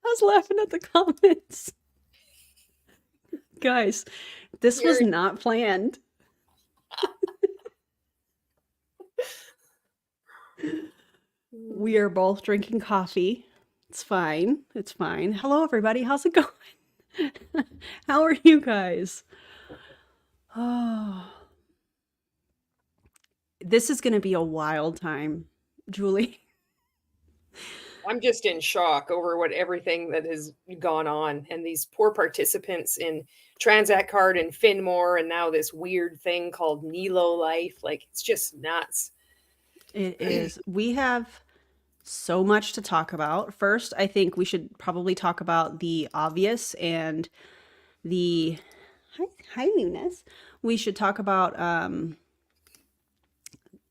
was laughing at the comments. Guys, this was not planned. We are both drinking coffee. It's fine. It's fine. Hello, everybody. How's it going? How are you guys? Oh, this is going to be a wild time, Julie. I'm just in shock over everything that has gone on, and these poor participants in Transact Card and Finmore, and now this weird thing called NeoLife. Like, it's just nuts. It is. We have so much to talk about. First, I think we should probably talk about the obvious and the hi newness. We should talk about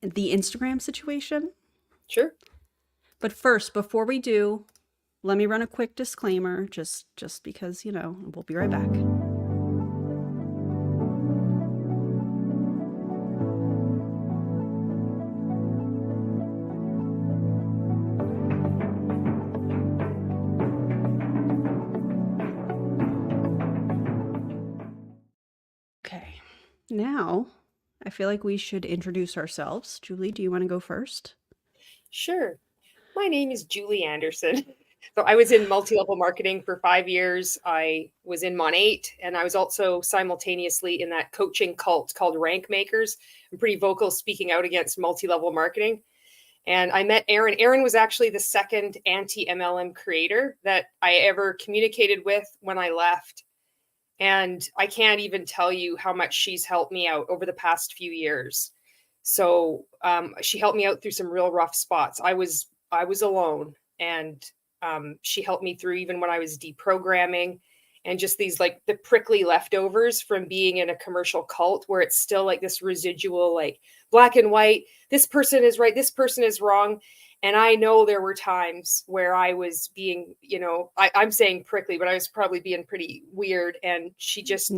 the Instagram situation. Sure. But first, before we do, let me run a quick disclaimer, just because, we'll be right back. Okay, now I feel like we should introduce ourselves. Julie, do you want to go first? Sure. My name is Julie Anderson. So I was in multi-level marketing for 5 years. I was in Mon8, and I was also simultaneously in that coaching cult called Rank Makers. I'm pretty vocal speaking out against multi-level marketing. And I met Erin. Erin was actually the second anti-MLM creator that I ever communicated with when I left. And I can't even tell you how much she's helped me out over the past few years. So she helped me out through some real rough spots. I was alone, and she helped me through even when I was deprogramming, and just these like the prickly leftovers from being in a commercial cult where it's still like this residual, like black and white, this person is right, this person is wrong. And I know there were times where I was being, I'm saying prickly, but I was probably being pretty weird. And she just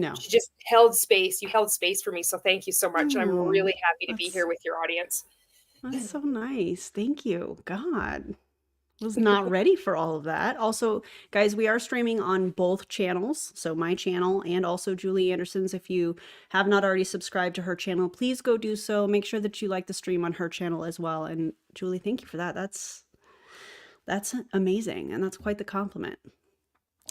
held space. You held space for me. So thank you so much. And I'm really happy to be here with your audience. That's so nice. Thank you. God, was not ready for all of that. Also, guys, we are streaming on both channels. So my channel and also Julie Anderson's. If you have not already subscribed to her channel, please go do so. Make sure that you like the stream on her channel as well. And Julie, thank you for that. That's amazing. And that's quite the compliment.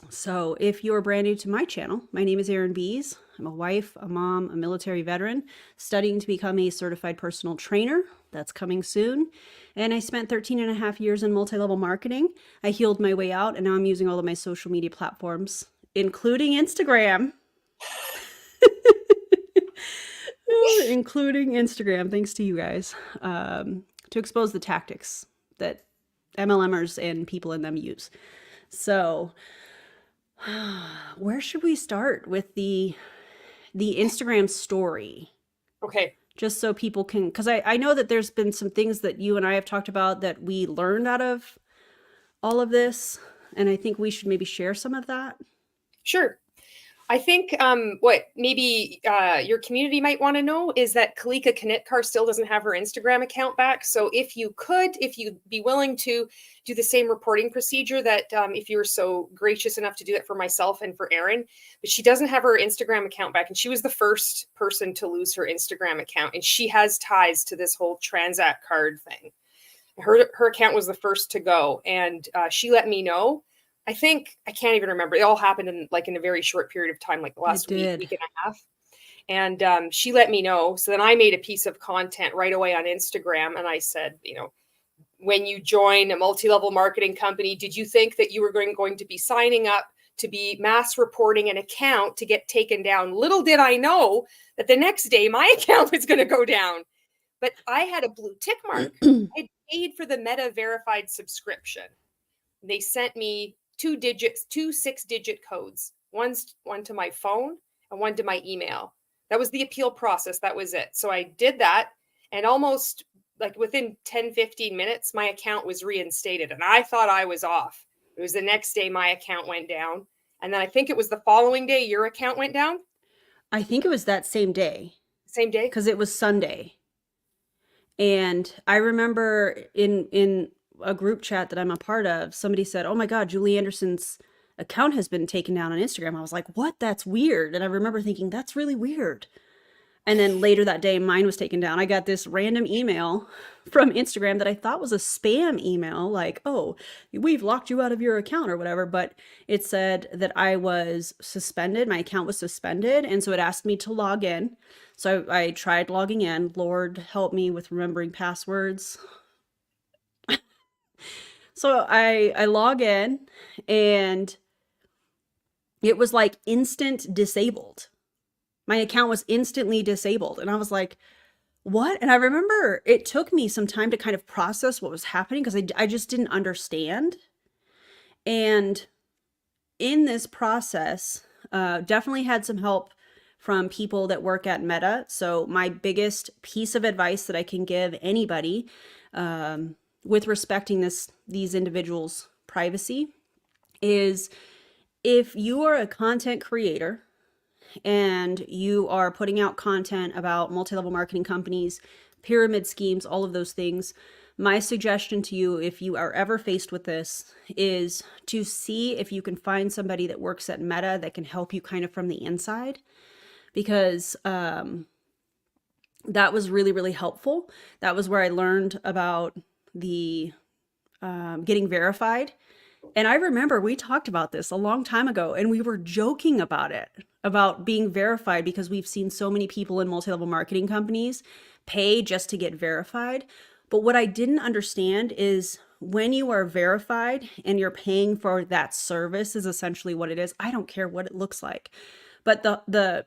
So if you're brand new to my channel, my name is Erin Bies. I'm a wife, a mom, a military veteran, studying to become a certified personal trainer. That's coming soon. And I spent 13 and a half years in multi-level marketing. I healed my way out, and now I'm using all of my social media platforms, including Instagram. Including Instagram, thanks to you guys, to expose the tactics that MLMers and people in them use. So where should we start with the Instagram story? Okay. Just so people can, because I know that there's been some things that you and I have talked about that we learned out of all of this. And I think we should maybe share some of that. Sure. I think what maybe your community might want to know is that Kalika Kanitkar still doesn't have her Instagram account back. So if you'd be willing to do the same reporting procedure that if you were so gracious enough to do that for myself and for Erin, but she doesn't have her Instagram account back. And she was the first person to lose her Instagram account. And she has ties to this whole Transact Card thing. Her account was the first to go. And she let me know. I think, I can't even remember. It all happened in a very short period of time, like the last week and a half. And she let me know. So then I made a piece of content right away on Instagram. And I said, when you join a multi-level marketing company, did you think that you were going to be signing up to be mass reporting an account to get taken down? Little did I know that the next day my account was going to go down. But I had a blue tick mark. I paid for the Meta verified subscription. They sent me two 6-digit codes, one to my phone and one to my email. That was the appeal process. That was it. So I did that, and almost like within 10, 15 minutes, my account was reinstated, and I thought I was off. It was the next day my account went down. And then I think it was the following day your account went down. I think it was that same day. Same day? Because it was Sunday. And I remember in a group chat that I'm a part of, somebody said, "Oh my God, Julie Anderson's account has been taken down on Instagram." I was like, "What? That's weird." And I remember thinking, that's really weird. And then later that day, mine was taken down. I got this random email from Instagram that I thought was a spam email, like, "Oh, we've locked you out of your account," or whatever. But it said that I was suspended. My account was suspended. And so it asked me to log in. So I tried logging in. Lord help me with remembering passwords. So I log in, and it was like instant disabled. My account was instantly disabled. And I was like, what? And I remember it took me some time to kind of process what was happening, because I just didn't understand. And in this process, definitely had some help from people that work at Meta. So my biggest piece of advice that I can give anybody, with respecting these individuals' privacy, is if you are a content creator and you are putting out content about multi-level marketing companies, pyramid schemes, all of those things, my suggestion to you, if you are ever faced with this, is to see if you can find somebody that works at Meta that can help you kind of from the inside, because that was really, really helpful. That was where I learned about the getting verified. And I remember we talked about this a long time ago, and we were joking about it, about being verified, because we've seen so many people in multi-level marketing companies pay just to get verified. But what I didn't understand is, when you are verified and you're paying for that service, is essentially what it is. I don't care what it looks like. But the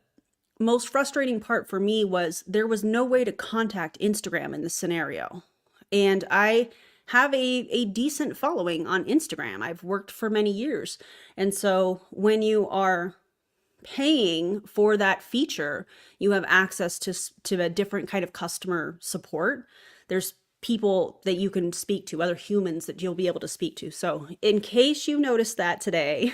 most frustrating part for me was there was no way to contact Instagram in this scenario. And I have a decent following on Instagram. I've worked for many years. And so when you are paying for that feature, you have access to a different kind of customer support. There's people that you can speak to, other humans that you'll be able to speak to. So in case you noticed that today,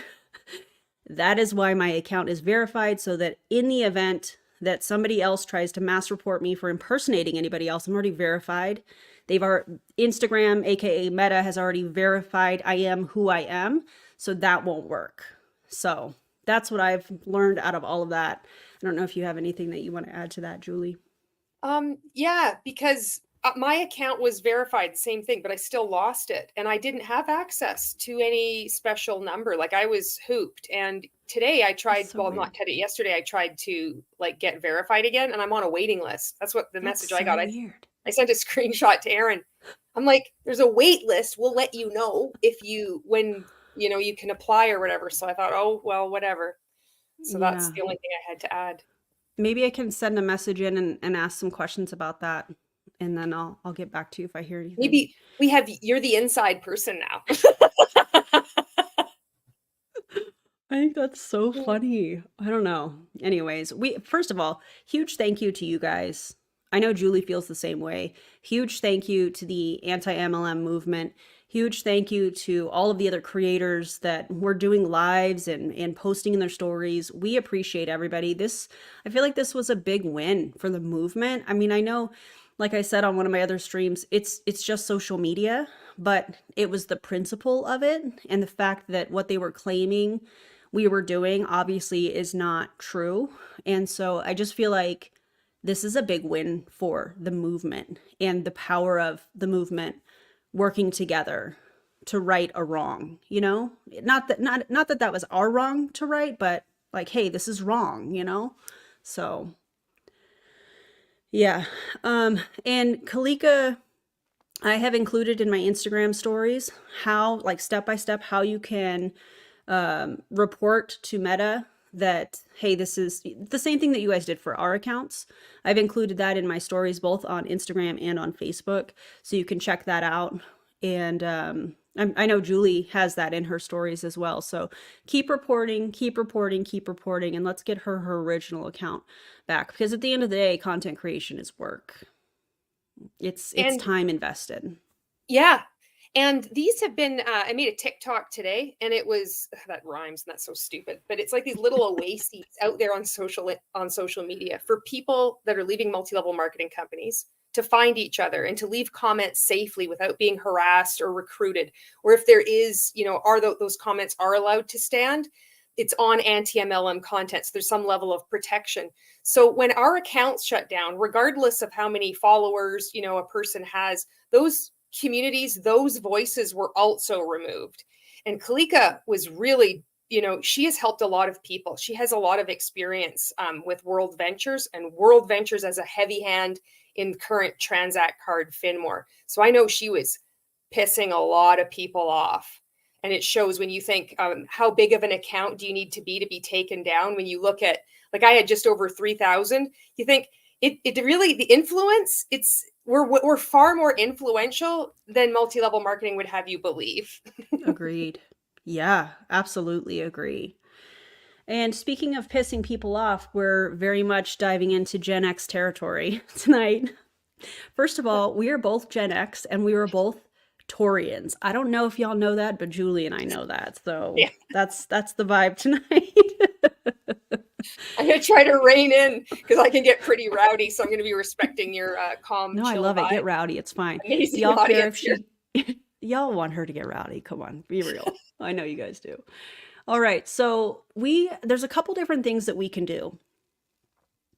that is why my account is verified, so that in the event that somebody else tries to mass report me for impersonating anybody else, I'm already verified. Instagram, aka Meta, has already verified I am who I am, so that won't work. So that's what I've learned out of all of that. I don't know if you have anything that you want to add to that, Julie. Yeah, because my account was verified, same thing, but I still lost it, and I didn't have access to any special number. Like, I was hooped. And today I tried, so weird. Not today, yesterday I tried to like get verified again, and I'm on a waiting list. That's what the message I got. Weird. I sent a screenshot to Erin. I'm like, there's a wait list. We'll let you know when you can apply or whatever. So I thought, oh, well, whatever. So that's the only thing I had to add. Maybe I can send a message in and ask some questions about that, and then I'll get back to you if I hear anything. Maybe you're the inside person now. I think that's so funny. I don't know. Anyways, first of all, huge thank you to you guys. I know Julie feels the same way. Huge thank you to the anti-MLM movement. Huge thank you to all of the other creators that were doing lives and posting in their stories. We appreciate everybody. I feel like this was a big win for the movement. I mean, I know, like I said on one of my other streams, it's just social media, but it was the principle of it, and the fact that what they were claiming we were doing obviously is not true. And so I just feel like this is a big win for the movement and the power of the movement working together to right a wrong, not that that was our wrong to right, but like, hey, this is wrong, So yeah. And Kalika, I have included in my Instagram stories how, like, step by step, how you can report to Meta that, hey, this is the same thing that you guys did for our accounts. I've included that in my stories, both on Instagram and on Facebook, so you can check that out. And I know Julie has that in her stories as well. So keep reporting, and let's get her original account back, because at the end of the day, content creation is work. It's time invested. Yeah. And these have been, I made a TikTok today, and it was, that rhymes and that's so stupid, but it's like these little oases out there on social media for people that are leaving multi-level marketing companies, to find each other and to leave comments safely without being harassed or recruited. Or if there is, those comments are allowed to stand, it's on anti-MLM content. So there's some level of protection. So when our accounts shut down, regardless of how many followers, a person has, those communities, those voices were also removed. And Kalika was really, she has helped a lot of people. She has a lot of experience with World Ventures, and World Ventures as a heavy hand in current Transact Card Finmore. So I know she was pissing a lot of people off. And it shows when you think, how big of an account do you need to be taken down? When you look at, like, I had just over 3,000, you think it really, the influence, we're far more influential than multi-level marketing would have you believe. Agreed. Yeah, absolutely agree. And speaking of pissing people off, we're very much diving into Gen X territory tonight. First of all, we are both Gen X and we were both Taurians. I don't know if y'all know that, but Julie and I know that. So Yeah. that's the vibe tonight. I'm going to try to rein in because I can get pretty rowdy. So I'm going to be respecting your calm, No, chill I love vibe. it. Get rowdy. It's fine. Amazing Do y'all care if audience she... Y'all want her to get rowdy. Come on, be real. I know you guys do. All right. So there's a couple different things that we can do.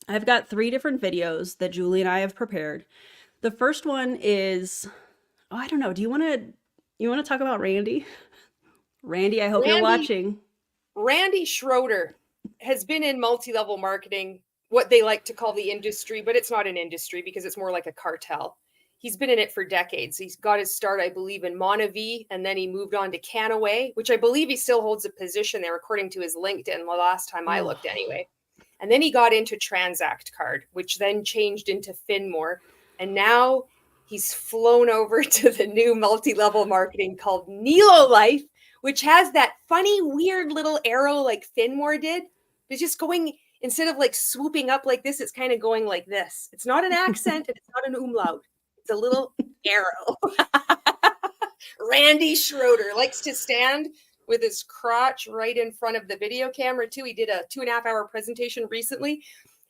I've got 3 different videos that Julie and I have prepared. The first one is, I don't know. Do you want to talk about Randy? Randy, I hope you're watching. Randy Schroeder has been in multi-level marketing, what they like to call the industry, but it's not an industry because it's more like a cartel. He's been in it for decades. He's got his start, I believe, in Monavie, and then he moved on to Canaway, which I believe he still holds a position there, according to his LinkedIn, the last time I looked anyway. And then he got into Transact Card, which then changed into Finmore. And now he's flown over to the new multi-level marketing called NeoLife, which has that funny, weird little arrow like Finmore did. It's just going, instead of like swooping up like this, it's kind of going like this. It's not an accent and it's not an umlaut. It's a little arrow. Randy Schroeder likes to stand with his crotch right in front of the video camera too. He did a 2.5-hour presentation recently,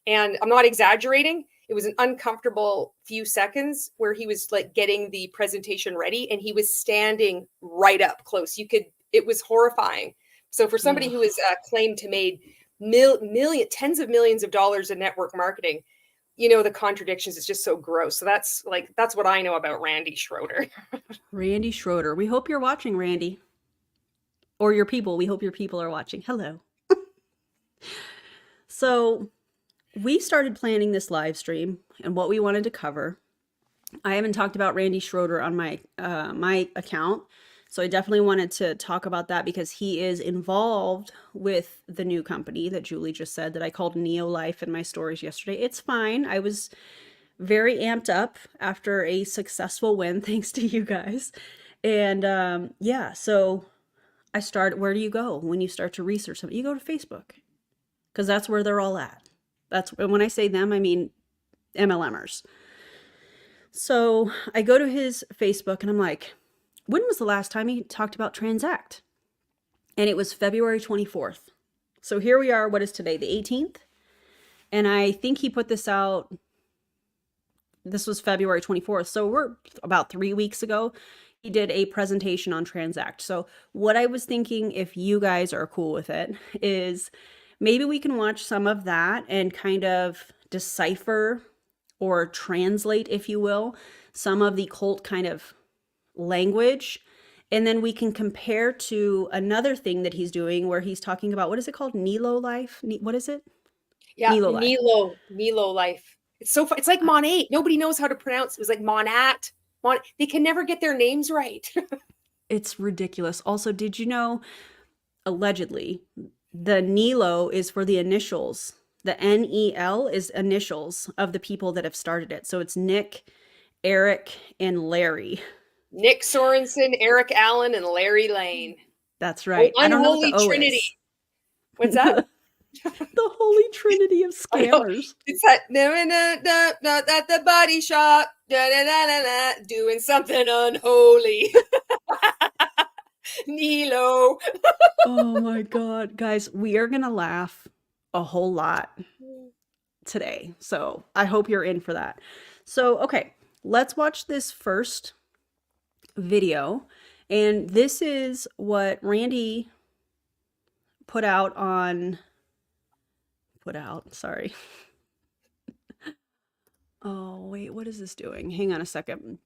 and I'm not exaggerating. It was an uncomfortable few seconds where he was like getting the presentation ready and he was standing right up close. It was horrifying. So for somebody who is claimed to made tens of millions of dollars in network marketing, the contradictions is just so gross. So that's what I know about Randy Schroeder. Randy Schroeder. We hope you're watching, Randy. Or your people. We hope your people are watching. Hello. So we started planning this live stream and what we wanted to cover. I haven't talked about Randy Schroeder on my account. So I definitely wanted to talk about that because he is involved with the new company that Julie just said that I called NeoLife in my stories yesterday. It's fine. I was very amped up after a successful win, thanks to you guys. And so I started, where do you go when you start to research something? You go to Facebook because that's where they're all at. That's when I say them, I mean MLMers. So I go to his Facebook and I'm like, when was the last time he talked about Transact? And it was February 24th. So here we are. What is today? The 18th? And I think he put this out. This was February 24th. So we're about 3 weeks ago. He did a presentation on Transact. So what I was thinking, if you guys are cool with it, is maybe we can watch some of that and kind of decipher or translate, if you will, some of the cult kind of language, and then we can compare to another thing that he's doing where he's talking about, what is it called? NeoLife? What is it? Yeah, NeoLife. NeoLife. It's so fun. It's like Monat. Nobody knows how to pronounce it. It was like Monat. They can never get their names right. It's ridiculous. Also, did you know, allegedly, the Nilo is for the initials. The NEL is initials of the people that have started it. So it's Nick, Eric, and Larry. Nick Sorensen, Eric Allen, and Larry Lane. That's right. Oh, unholy Trinity. What's that? The holy trinity of scammers. It's that at the body shop, doing something unholy. Nilo. Oh my God. Guys, we are going to laugh a whole lot today. So I hope you're in for that. So, okay, let's watch this first video. And this is what Randy put out, sorry. Oh, wait, what is this doing? Hang on a second.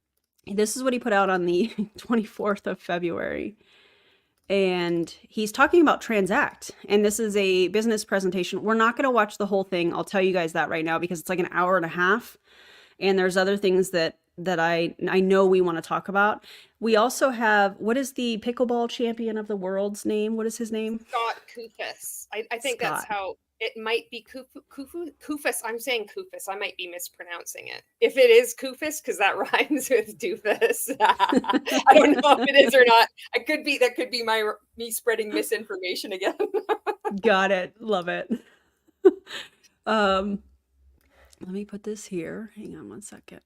This is what he put out on the 24th of February. And he's talking about Transact. And this is a business presentation. We're not going to watch the whole thing. I'll tell you guys that right now because it's like an hour and a half. And there's other things that I know we want to talk about. We also have, what is the pickleball champion of the world's name? What is his name? Scott Kufus. I think Scott. that's how it might be. Kufus. I'm saying Kufus. I might be mispronouncing it. If it is Kufus, because that rhymes with doofus. I don't know if it is or not. That could be me spreading misinformation again. Got it. Love it. Let me put this here. Hang on one second.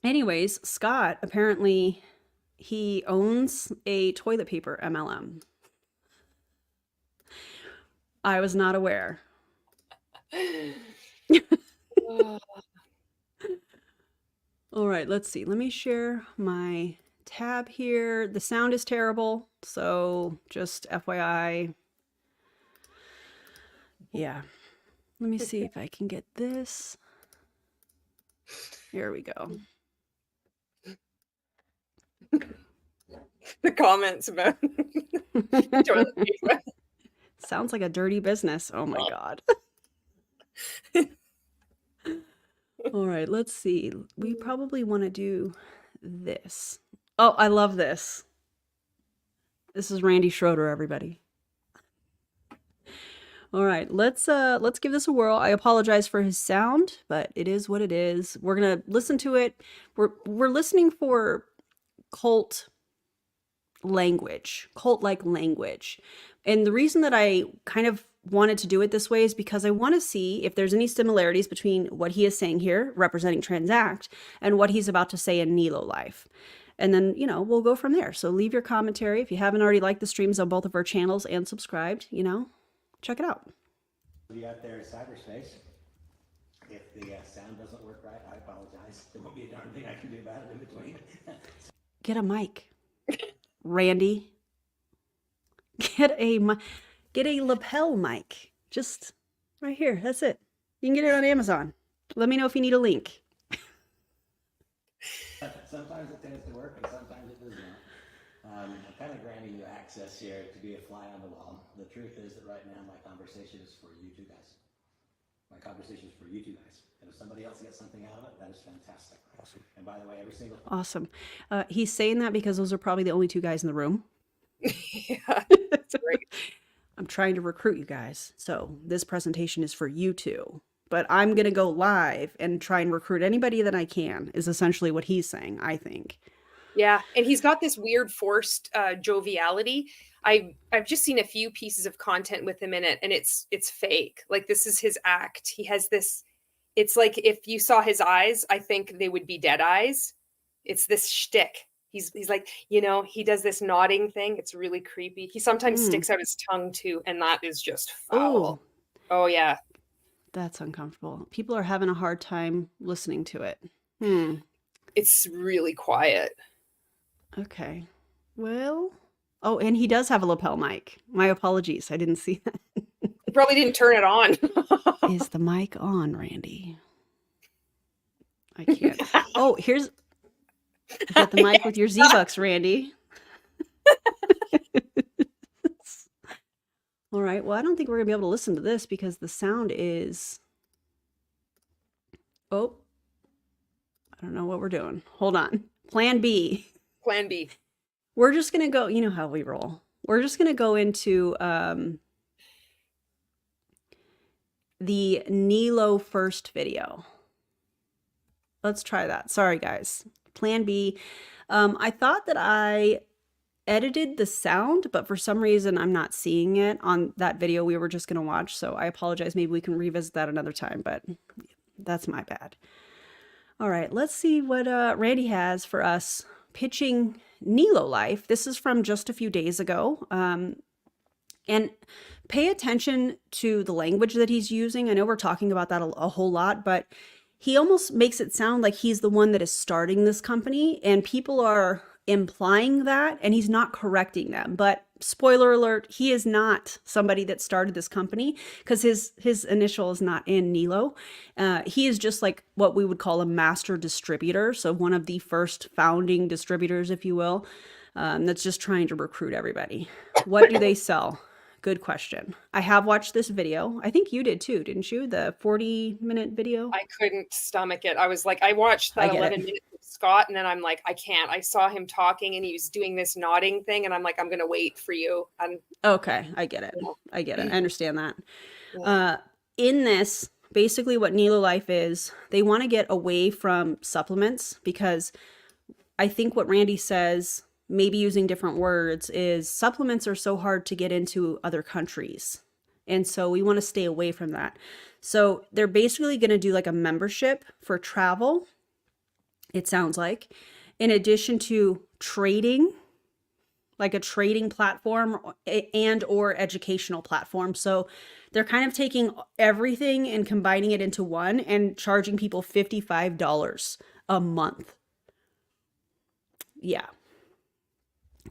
Anyways, Scott, apparently he owns a toilet paper MLM. I was not aware. All right, let's see. Let me share my tab here. The sound is terrible, so just FYI. Yeah. Let me see if I can get this. Here we go. The comments about toilet paper. Sounds like a dirty business. Oh my God. All right, let's see. We probably want to do this. Oh, I love this. This is Randy Schroeder, everybody. All right, let's give this a whirl. I apologize for his sound, but it is what it is. We're gonna listen to it. We're listening for cult language, cult-like language. And the reason that I kind of wanted to do it this way is because I want to see if there's any similarities between what he is saying here, representing Transact, and what he's about to say in NeoLife. And then, you know, we'll go from there. So leave your commentary. If you haven't already liked the streams on both of our channels and subscribed, you know, check it out. You out there in cyberspace. If the sound doesn't work right, I apologize. There won't be a darn thing I can do about it in between. Get a mic, Randy. Get a lapel mic. Just right here. That's it. You can get it on Amazon. Let me know if you need a link. Sometimes it tends to work and sometimes it does not. I'm kind of granting you access here to be a fly on the wall. The truth is that right now my conversation is for you two guys. My conversation is for you two guys. And if somebody else gets something out of it, that is fantastic. Awesome. And by the way, every single Awesome. He's saying that because those are probably the only two guys in the room. Yeah, that's great. I'm trying to recruit you guys. So this presentation is for you two. But I'm going to go live and try and recruit anybody that I can, is essentially what he's saying, I think. Yeah, and he's got this weird forced joviality. I've just seen a few pieces of content with him in it, and it's fake. Like, this is his act. He has this, it's like if you saw his eyes, I think they would be dead eyes. It's this shtick. He's like, you know, he does this nodding thing. It's really creepy. He sometimes sticks out his tongue too, and that is just foul. Oh yeah. That's uncomfortable. People are having a hard time listening to it. It's really quiet. Okay. Well, oh, and he does have a lapel mic. My apologies. I didn't see that. He probably didn't turn it on. Is the mic on, Randy? I can't. Oh, here's get the mic with your Z-Bucks, Randy. All right. Well, I don't think we're going to be able to listen to this because the sound is... Oh, I don't know what we're doing. Hold on. Plan B. Plan B. We're just going to go, you know how we roll. We're just going to go into the Nilo first video. Let's try that. Sorry, guys. Plan B. I thought that I edited the sound, but for some reason I'm not seeing it on that video we were just going to watch. So I apologize. Maybe we can revisit that another time, but that's my bad. All right, let's see what Randy has for us pitching NeoLife. This is from just a few days ago. And pay attention to the language that he's using. I know we're talking about that a whole lot, but he almost makes it sound like he's the one that is starting this company, and people are implying that, and he's not correcting them. But spoiler alert, he is not somebody that started this company, because his initial is not in Nilo. He is just like what we would call a master distributor, so one of the first founding distributors, if you will, that's just trying to recruit everybody. What do they sell? Good question. I have watched this video. I think you did too, didn't you? The 40-minute video. I couldn't stomach it. I was like, I watched I that get 11 it. minutes of Scott, and then I'm like, I can't. I saw him talking, and he was doing this nodding thing, and I'm like, I'm gonna wait for you. And Okay, I get it. you know, I get it. I understand that. yeah. In this, basically what NeoLife is, they want to get away from supplements, because I think what Randy says, maybe using different words, is supplements are so hard to get into other countries. And so we want to stay away from that. So they're basically going to do like a membership for travel, it sounds like, in addition to trading, like a trading platform and or educational platform. So they're kind of taking everything and combining it into one and charging people $55 a month. Yeah.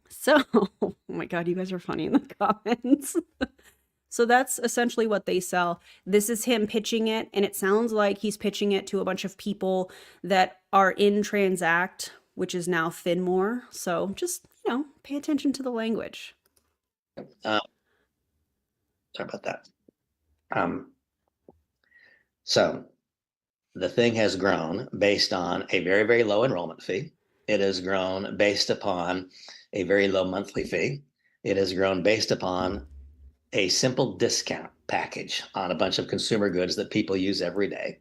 So, oh my God, you guys are funny in the comments. So that's essentially what they sell. This is him pitching it, and it sounds like he's pitching it to a bunch of people that are in Transact, which is now Finmore. So just, pay attention to the language. Sorry about that. So the thing has grown based on a very, very low enrollment fee. It has grown based upon a very low monthly fee. It has grown based upon a simple discount package on a bunch of consumer goods that people use every day.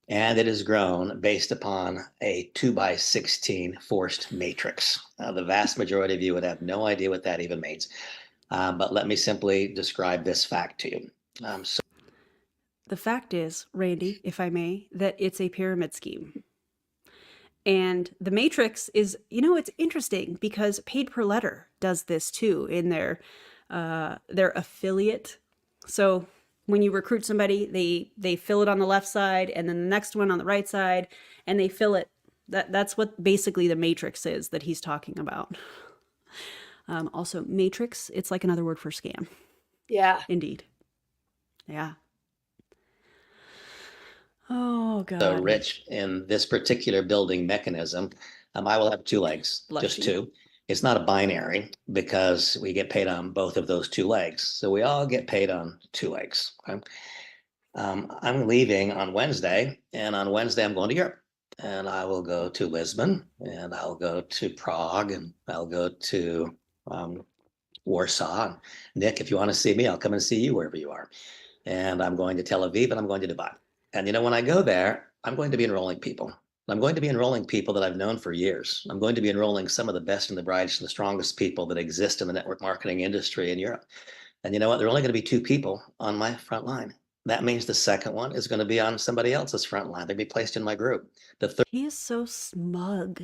And it has grown based upon a 2x16 forced matrix. The vast majority of you would have no idea what that even means. But let me simply describe this fact to you. The fact is, Randy, if I may, that it's a pyramid scheme. And the matrix is, it's interesting because Paid Per Letter does this too in their affiliate. So when you recruit somebody, they fill it on the left side, and then the next one on the right side, and they fill it. That's what basically the matrix is that he's talking about. Also, matrix, it's like another word for scam. Yeah. Indeed. Yeah. Oh, God. So rich in this particular building mechanism, I will have two legs, Bless just you. two. It's not a binary because we get paid on both of those two legs. So we all get paid on two legs. Okay? I'm leaving on Wednesday, and on Wednesday I'm going to Europe. And I will go to Lisbon, and I'll go to Prague, and I'll go to Warsaw. Nick, if you want to see me, I'll come and see you wherever you are. And I'm going to Tel Aviv, and I'm going to Dubai. And when I go there, I'm going to be enrolling people. I'm going to be enrolling people that I've known for years. I'm going to be enrolling some of the best and the brightest and the strongest people that exist in the network marketing industry in Europe. And you know what? There are only going to be two people on my front line. That means the second one is going to be on somebody else's front line. They'll be placed in my group. The third. He is so smug.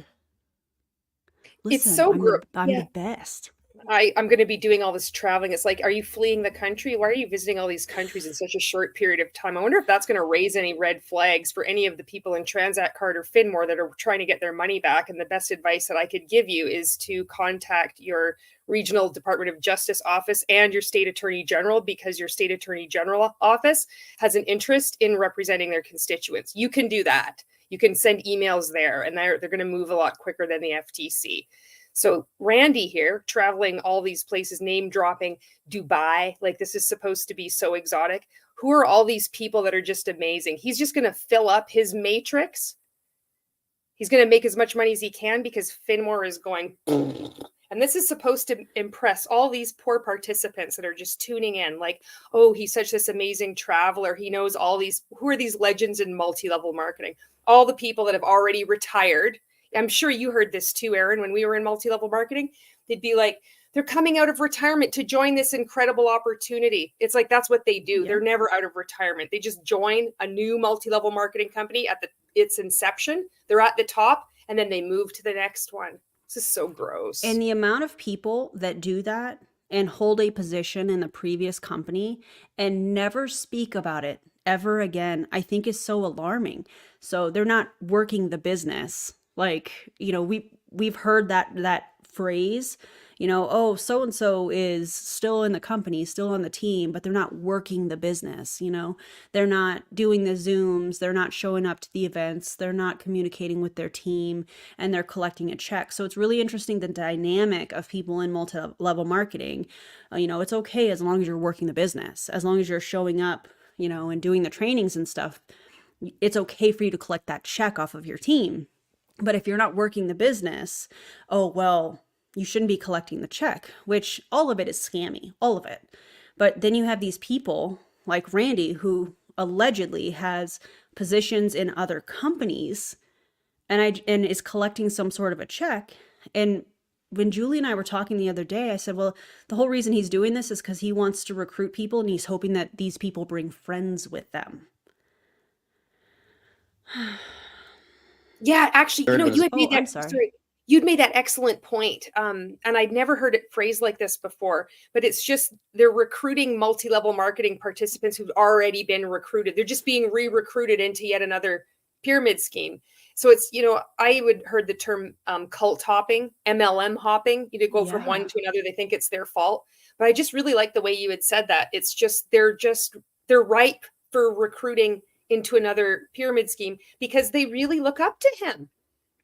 It's Listen, so I'm the best. I'm going to be doing all this traveling. It's like, are you fleeing the country? Why are you visiting all these countries in such a short period of time? I wonder if that's going to raise any red flags for any of the people in Transact Card or Finmore that are trying to get their money back. And the best advice that I could give you is to contact your regional Department of Justice office and your state attorney general, because your state attorney general office has an interest in representing their constituents. You can do that. You can send emails there, and they're going to move a lot quicker than the FTC. So Randy here, traveling all these places, name dropping Dubai, like this is supposed to be so exotic. Who are all these people that are just amazing? He's just going to fill up his matrix. He's going to make as much money as he can because Finmore is going. And this is supposed to impress all these poor participants that are just tuning in. Like, oh, he's such this amazing traveler. He knows all these. Who are these legends in multi-level marketing? All the people that have already retired. I'm sure you heard this too, Erin, when we were in multi-level marketing. They'd be like, they're coming out of retirement to join this incredible opportunity. It's like, that's what they do. Yep. They're never out of retirement. They just join a new multi-level marketing company at its inception. They're at the top, and then they move to the next one. This is so gross. And the amount of people that do that, and hold a position in the previous company and never speak about it ever again, I think is so alarming. So they're not working the business. Like, we've heard that phrase, oh, so and so is still in the company, still on the team, but they're not working the business, they're not doing the Zooms, they're not showing up to the events, they're not communicating with their team, and they're collecting a check. So it's really interesting, the dynamic of people in multi-level marketing. It's okay as long as you're working the business, as long as you're showing up, and doing the trainings and stuff. It's okay for you to collect that check off of your team. But if you're not working the business, oh, well, you shouldn't be collecting the check, which all of it is scammy, all of it. But then you have these people like Randy, who allegedly has positions in other companies and is collecting some sort of a check. And when Julie and I were talking the other day, I said, well, the whole reason he's doing this is because he wants to recruit people and he's hoping that these people bring friends with them. Yeah, actually, you had made that. I'm sorry. Sorry, you'd made that excellent point. And I'd never heard it phrased like this before. But it's just they're recruiting multi-level marketing participants who've already been recruited. They're just being re-recruited into yet another pyramid scheme. So it's, I would heard the term cult hopping, MLM hopping. You go from one to another. They think it's their fault. But I just really like the way you had said that. It's just they're ripe for recruiting into another pyramid scheme because they really look up to him.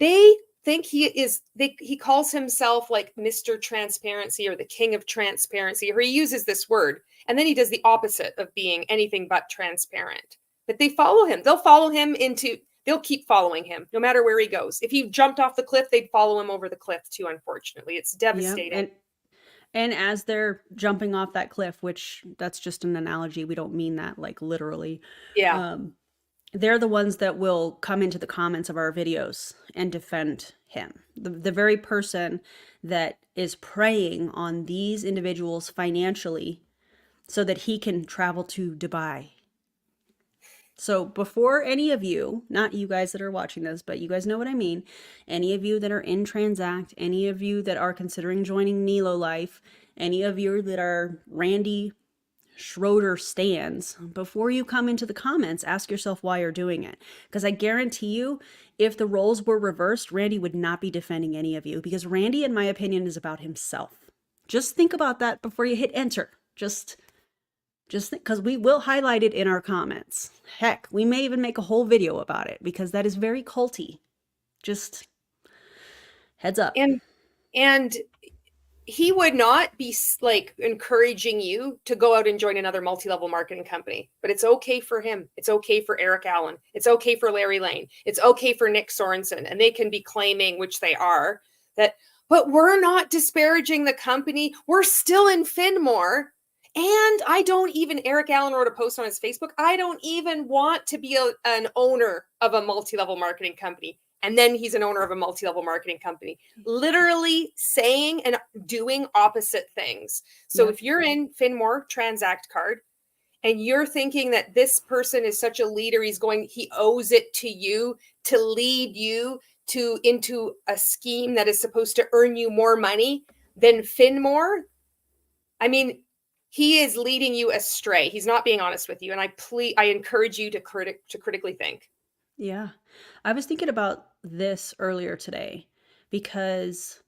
They think he calls himself like Mr. Transparency or the King of Transparency, or he uses this word, and then he does the opposite of being anything but transparent. But they follow him. They'll keep following him no matter where he goes. If he jumped off the cliff, they'd follow him over the cliff too, unfortunately. It's devastating. Yep. And as they're jumping off that cliff, which that's just an analogy, we don't mean that like literally. Yeah. They're the ones that will come into the comments of our videos and defend him. The very person that is preying on these individuals financially so that he can travel to Dubai. So before any of you, not you guys that are watching this, but you guys know what I mean, any of you that are in Transact, any of you that are considering joining NeoLife, any of you that are Randy Schroeder stands, before you come into the comments, ask yourself why you're doing it. Because I guarantee you, if the roles were reversed, Randy would not be defending any of you, because Randy, in my opinion, is about himself. Just think about that before you hit enter. Just because we will highlight it in our comments. Heck, we may even make a whole video about it because that is very culty. Just heads up. And he would not be like encouraging you to go out and join another multi-level marketing company, but it's okay for him. It's okay for Eric Allen. It's okay for Larry Lane. It's okay for Nick Sorensen. And they can be claiming, which they are, that, but we're not disparaging the company. We're still in Finmore. And Eric Allen wrote a post on his Facebook, I don't even want to be an owner of a multi-level marketing company. And then he's an owner of a multi-level marketing company, literally saying and doing opposite things. So if you're in Finmore Transact Card and you're thinking that this person is such a leader, he owes it to you to lead you into a scheme that is supposed to earn you more money than Finmore. I mean, he is leading you astray. He's not being honest with you. And I encourage you to critically think. Yeah. I was thinking about this earlier today because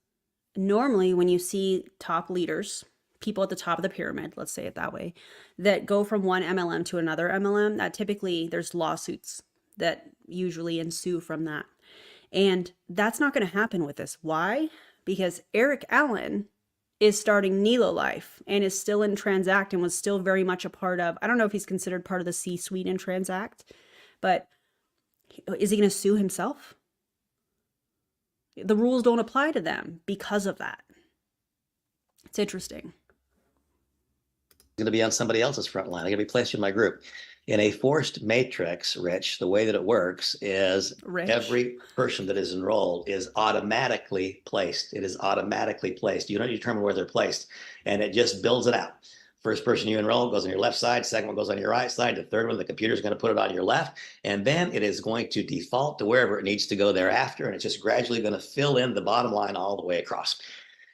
normally when you see top leaders, people at the top of the pyramid, let's say it that way, that go from one MLM to another MLM, that typically there's lawsuits that usually ensue from that. And that's not going to happen with this. Why? Because Eric Allen is starting NeoLife and is still in Transact and was still very much a part of, I don't know if he's considered part of the C-suite in Transact, but is he going to sue himself? The rules don't apply to them because of that. It's interesting. Going to be on somebody else's front line. I'm going to be placed in my group. In a forced matrix, Rich, the way that it works is every person that is enrolled is automatically placed. It is automatically placed. You don't determine where they're placed, and it just builds it out. First person you enroll goes on your left side, second one goes on your right side, the third one, the computer is going to put it on your left, and then it is going to default to wherever it needs to go thereafter, and it's just gradually going to fill in the bottom line all the way across.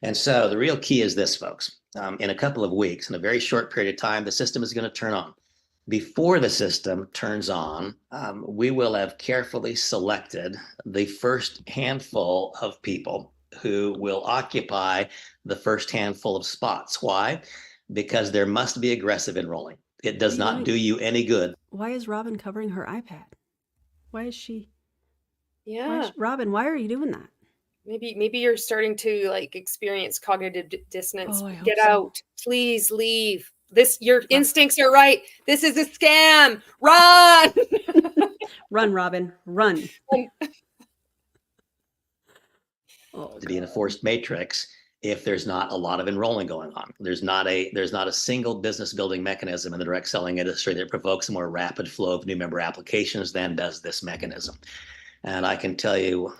And so the real key is this, folks. In a couple of weeks, in a very short period of time, the system is going to turn on. Before the system turns on, we will have carefully selected the first handful of people who will occupy the first handful of spots. Why? Because there must be aggressive enrolling. It does not do you any good. Why is Robin covering her iPad? Why is she? Yeah. Robin, why are you doing that? Maybe you're starting to like experience cognitive dissonance. Oh, I hope Get so. out. Please leave. Your instincts are right. This is a scam. Run. Run, Robin, run. Oh, to be in a forced matrix if there's not a lot of enrolling going on. There's not a single business building mechanism in the direct selling industry that provokes a more rapid flow of new member applications than does this mechanism. And I can tell you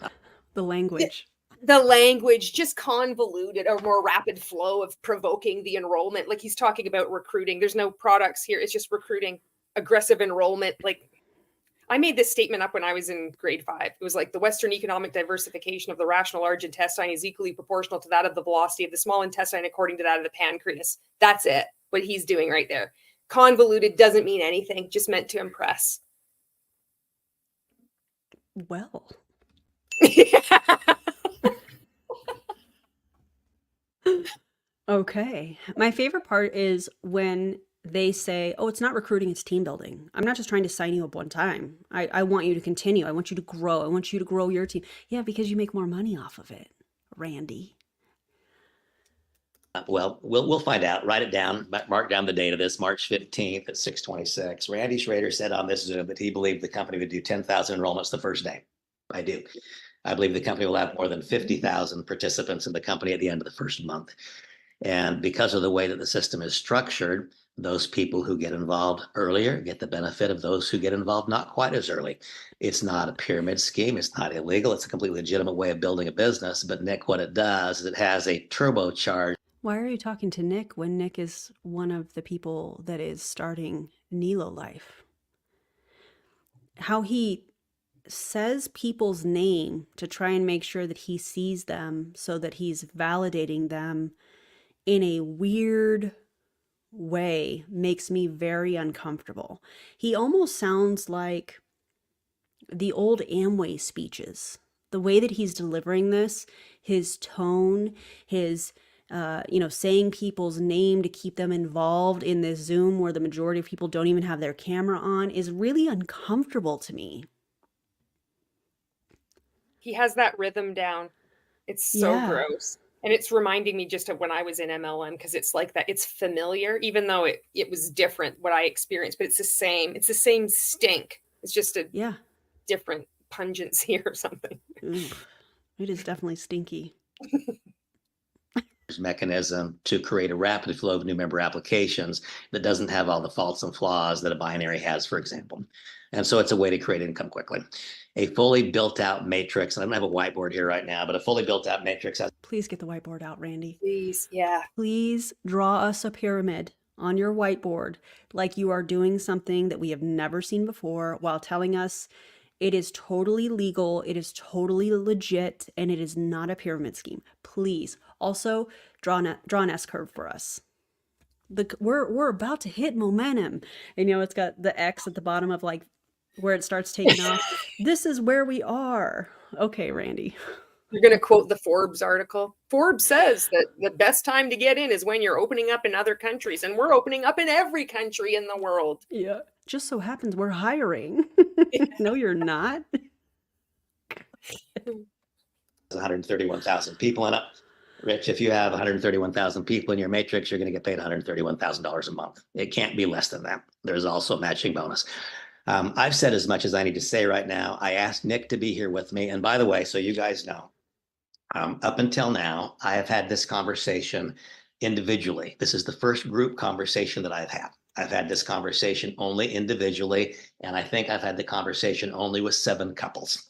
the language. The language just convoluted, a more rapid flow of provoking the enrollment. Like he's talking about recruiting. There's no products here. It's just recruiting, aggressive enrollment. Like I made this statement up when I was in grade 5. It was like the Western economic diversification of the rational large intestine is equally proportional to that of the velocity of the small intestine according to that of the pancreas. That's it. What he's doing right there. Convoluted doesn't mean anything, just meant to impress. Well. Okay. My favorite part is when they say, oh, it's not recruiting, it's team building. I'm not just trying to sign you up one time. I want you to continue. I want you to grow. I want you to grow your team. Yeah, because you make more money off of it, Randy. Well, we'll find out. Write it down. Mark down the date of this, March 15th at 6:26. Randy Schroeder said on this Zoom that he believed the company would do 10,000 enrollments the first day. I do. I believe the company will have more than 50,000 participants in the company at the end of the first month. And because of the way that the system is structured, those people who get involved earlier get the benefit of those who get involved not quite as early. It's not a pyramid scheme. It's not illegal. It's a completely legitimate way of building a business. But Nick, what it does is it has a turbocharged. Why are you talking to Nick when Nick is one of the people that is starting NeoLife? How he says people's name to try and make sure that he sees them so that he's validating them in a weird way makes me very uncomfortable. He almost sounds like the old Amway speeches. The way that he's delivering this, his tone, his saying people's name to keep them involved in this Zoom where the majority of people don't even have their camera on is really uncomfortable to me. He has that rhythm down. It's so gross. And it's reminding me just of when I was in MLM, because it's like that. It's familiar, even though it was different what I experienced, but it's the same. It's the same stink. It's just a different pungency or something. It is definitely stinky. Mechanism to create a rapid flow of new member applications that doesn't have all the faults and flaws that a binary has, for example. And so it's a way to create income quickly. A fully built out matrix, and I don't have a whiteboard here right now, but a fully built out matrix has. Please get the whiteboard out, Randy. Please, yeah. Please draw us a pyramid on your whiteboard like you are doing something that we have never seen before while telling us it is totally legal, it is totally legit, and it is not a pyramid scheme. Please. Also, draw an S-curve for us. We're about to hit momentum. And it's got the X at the bottom of like where it starts taking off. This is where we are. Okay, Randy. You're going to quote the Forbes article. Forbes says that the best time to get in is when you're opening up in other countries. And we're opening up in every country in the world. Yeah. Just so happens we're hiring. No, you're not. 131,000 people in it. Rich, if you have 131,000 people in your matrix, you're going to get paid $131,000 a month. It can't be less than that. There's also a matching bonus. I've said as much as I need to say right now. I asked Nick to be here with me. And by the way, so you guys know, up until now, I have had this conversation individually. This is the first group conversation that I've had. I've had this conversation only individually, and I think I've had the conversation only with 7 couples.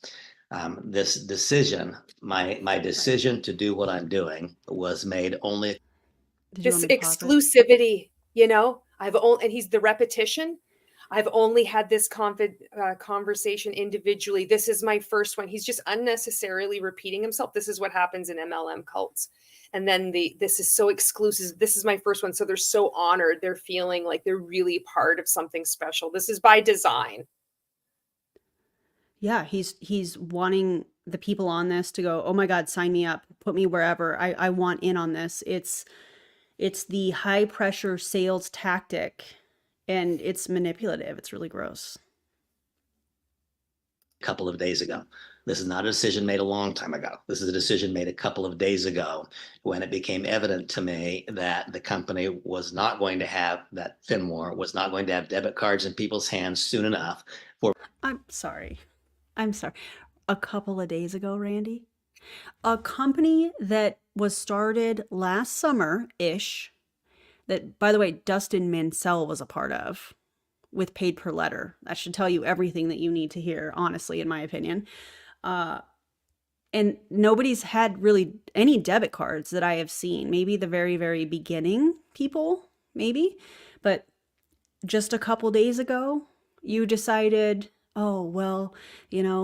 This decision, my decision to do what I'm doing was made only. This exclusivity, and he's the repetition. I've only had this conversation individually. This is my first one. He's just unnecessarily repeating himself. This is what happens in MLM cults. And then this is so exclusive. This is my first one. So they're so honored. They're feeling like they're really part of something special. This is by design. Yeah, he's wanting the people on this to go, oh my God, sign me up, put me wherever. I want in on this. It's the high pressure sales tactic, and it's manipulative. It's really gross. A couple of days ago. This is not a decision made a long time ago. This is a decision made a couple of days ago when it became evident to me that the company was not going to have, that Finmore was not going to have debit cards in people's hands soon enough for. I'm sorry. A couple of days ago, Randy, a company that was started last summer-ish, that, by the way, Dustin Mansell was a part of, with paid per letter. That should tell you everything that you need to hear, honestly, in my opinion. And nobody's had really any debit cards that I have seen. Maybe the very, very beginning people, maybe. But just a couple days ago, you decided, oh, well,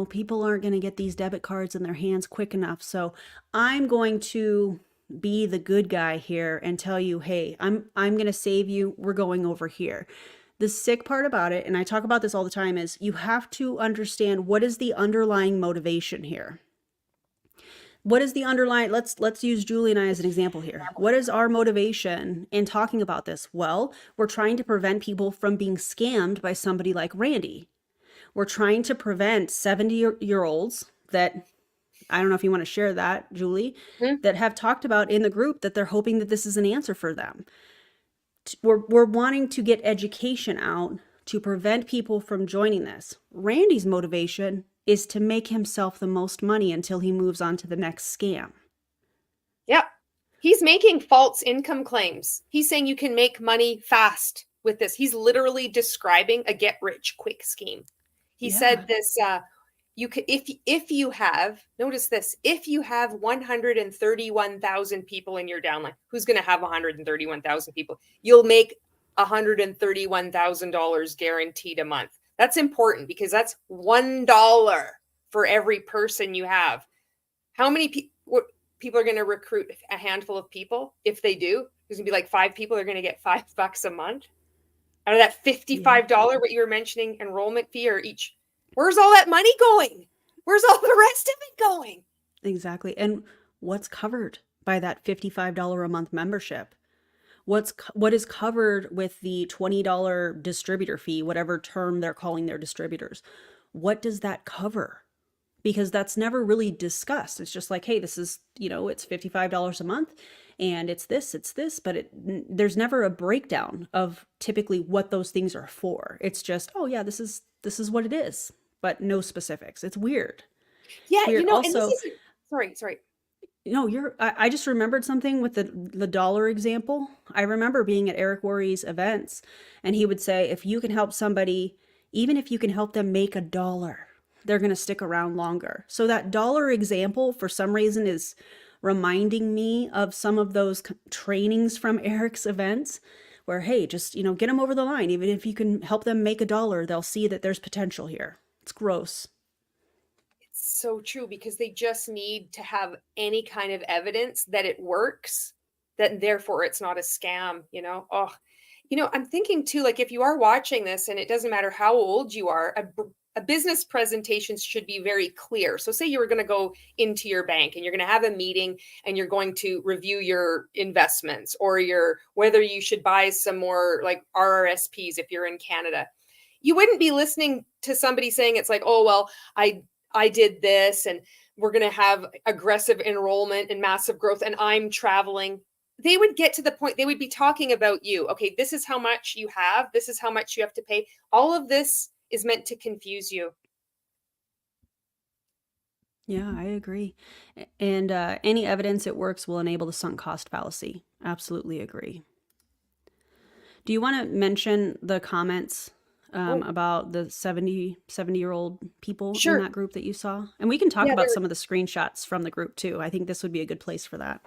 people aren't going to get these debit cards in their hands quick enough. So I'm going to be the good guy here and tell you, hey, I'm going to save you. We're going over here. The sick part about it, and I talk about this all the time, is you have to understand what is the underlying motivation here. What is the underlying, let's use Julie and I as an example here. What is our motivation in talking about this? Well, we're trying to prevent people from being scammed by somebody like Randy. We're trying to prevent 70-year-olds that, I don't know if you want to share that, Julie, that have talked about in the group that they're hoping that this is an answer for them. We're wanting to get education out to prevent people from joining this. Randy's motivation is to make himself the most money until he moves on to the next scam. Yeah. He's making false income claims. He's saying you can make money fast with this. He's literally describing a get rich quick scheme. He said this, you could, if you have, notice this, if you have 131,000 people in your downline, who's going to have 131,000 people? You'll make $131,000 guaranteed a month. That's important because that's $1 for every person you have. How many people are going to recruit a handful of people? If they do, there's going to be like 5 people are going to get $5 a month. Out of that $55, what you were mentioning, enrollment fee or each, where's all that money going? Where's all the rest of it going? Exactly. And what's covered by that $55 a month membership? What is covered with the $20 distributor fee, whatever term they're calling their distributors? What does that cover? Because that's never really discussed. It's just like, hey, this is, it's $55 a month and it's this, but there's never a breakdown of typically what those things are for. It's just, oh yeah, this is what it is, but no specifics. It's weird. Yeah. It's weird. Also, and this is, sorry. I just remembered something with the dollar example. I remember being at Eric Worre's events and he would say, if you can help somebody, even if you can help them make $1, they're going to stick around longer. So that dollar example for some reason is reminding me of some of those trainings from Eric's events where, hey, just, get them over the line. Even if you can help them make $1, they'll see that there's potential here. It's gross. So true, because they just need to have any kind of evidence that it works, that therefore it's not a scam, I'm thinking too, like if you are watching this and it doesn't matter how old you are, a business presentation should be very clear. So say you were going to go into your bank and you're going to have a meeting and you're going to review your investments or whether you should buy some more like RRSPs if you're in Canada. You wouldn't be listening to somebody saying it's like, oh, well, I did this and we're going to have aggressive enrollment and massive growth and I'm traveling. They would get to the point, they would be talking about you. Okay, this is how much you have. This is how much you have to pay. All of this is meant to confuse you. Yeah, I agree. And any evidence it works will enable the sunk cost fallacy. Absolutely agree. Do you want to mention the comments about the 70-year-old people in that group that you saw? And we can talk about some of the screenshots from the group too. I think this would be a good place for that.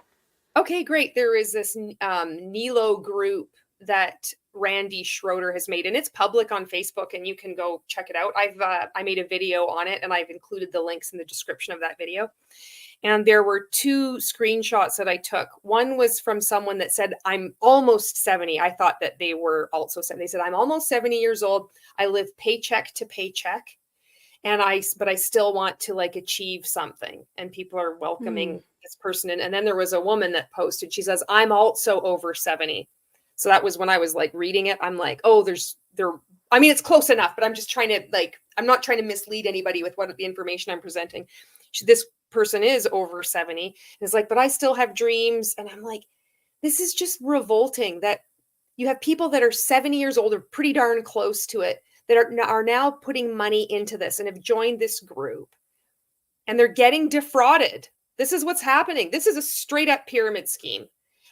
Okay, great. There is this Nilo group that Randy Schroeder has made, and it's public on Facebook, and you can go check it out. I made a video on it, and I've included the links in the description of that video. And there were 2 screenshots that I took. One was from someone that said, I'm almost 70. I thought that they were also 70. They said, I'm almost 70 years old. I live paycheck to paycheck. But I still want to like achieve something. And people are welcoming this person. And then there was a woman that posted, she says, I'm also over 70. So that was when I was like reading it. I'm like, oh, I mean, it's close enough, but I'm just trying to I'm not trying to mislead anybody with what the information I'm presenting. This person is over 70. And it's like, but I still have dreams. And I'm like, this is just revolting that you have people that are 70 years old or pretty darn close to it that are now putting money into this and have joined this group, and they're getting defrauded. This is what's happening. This is a straight up pyramid scheme.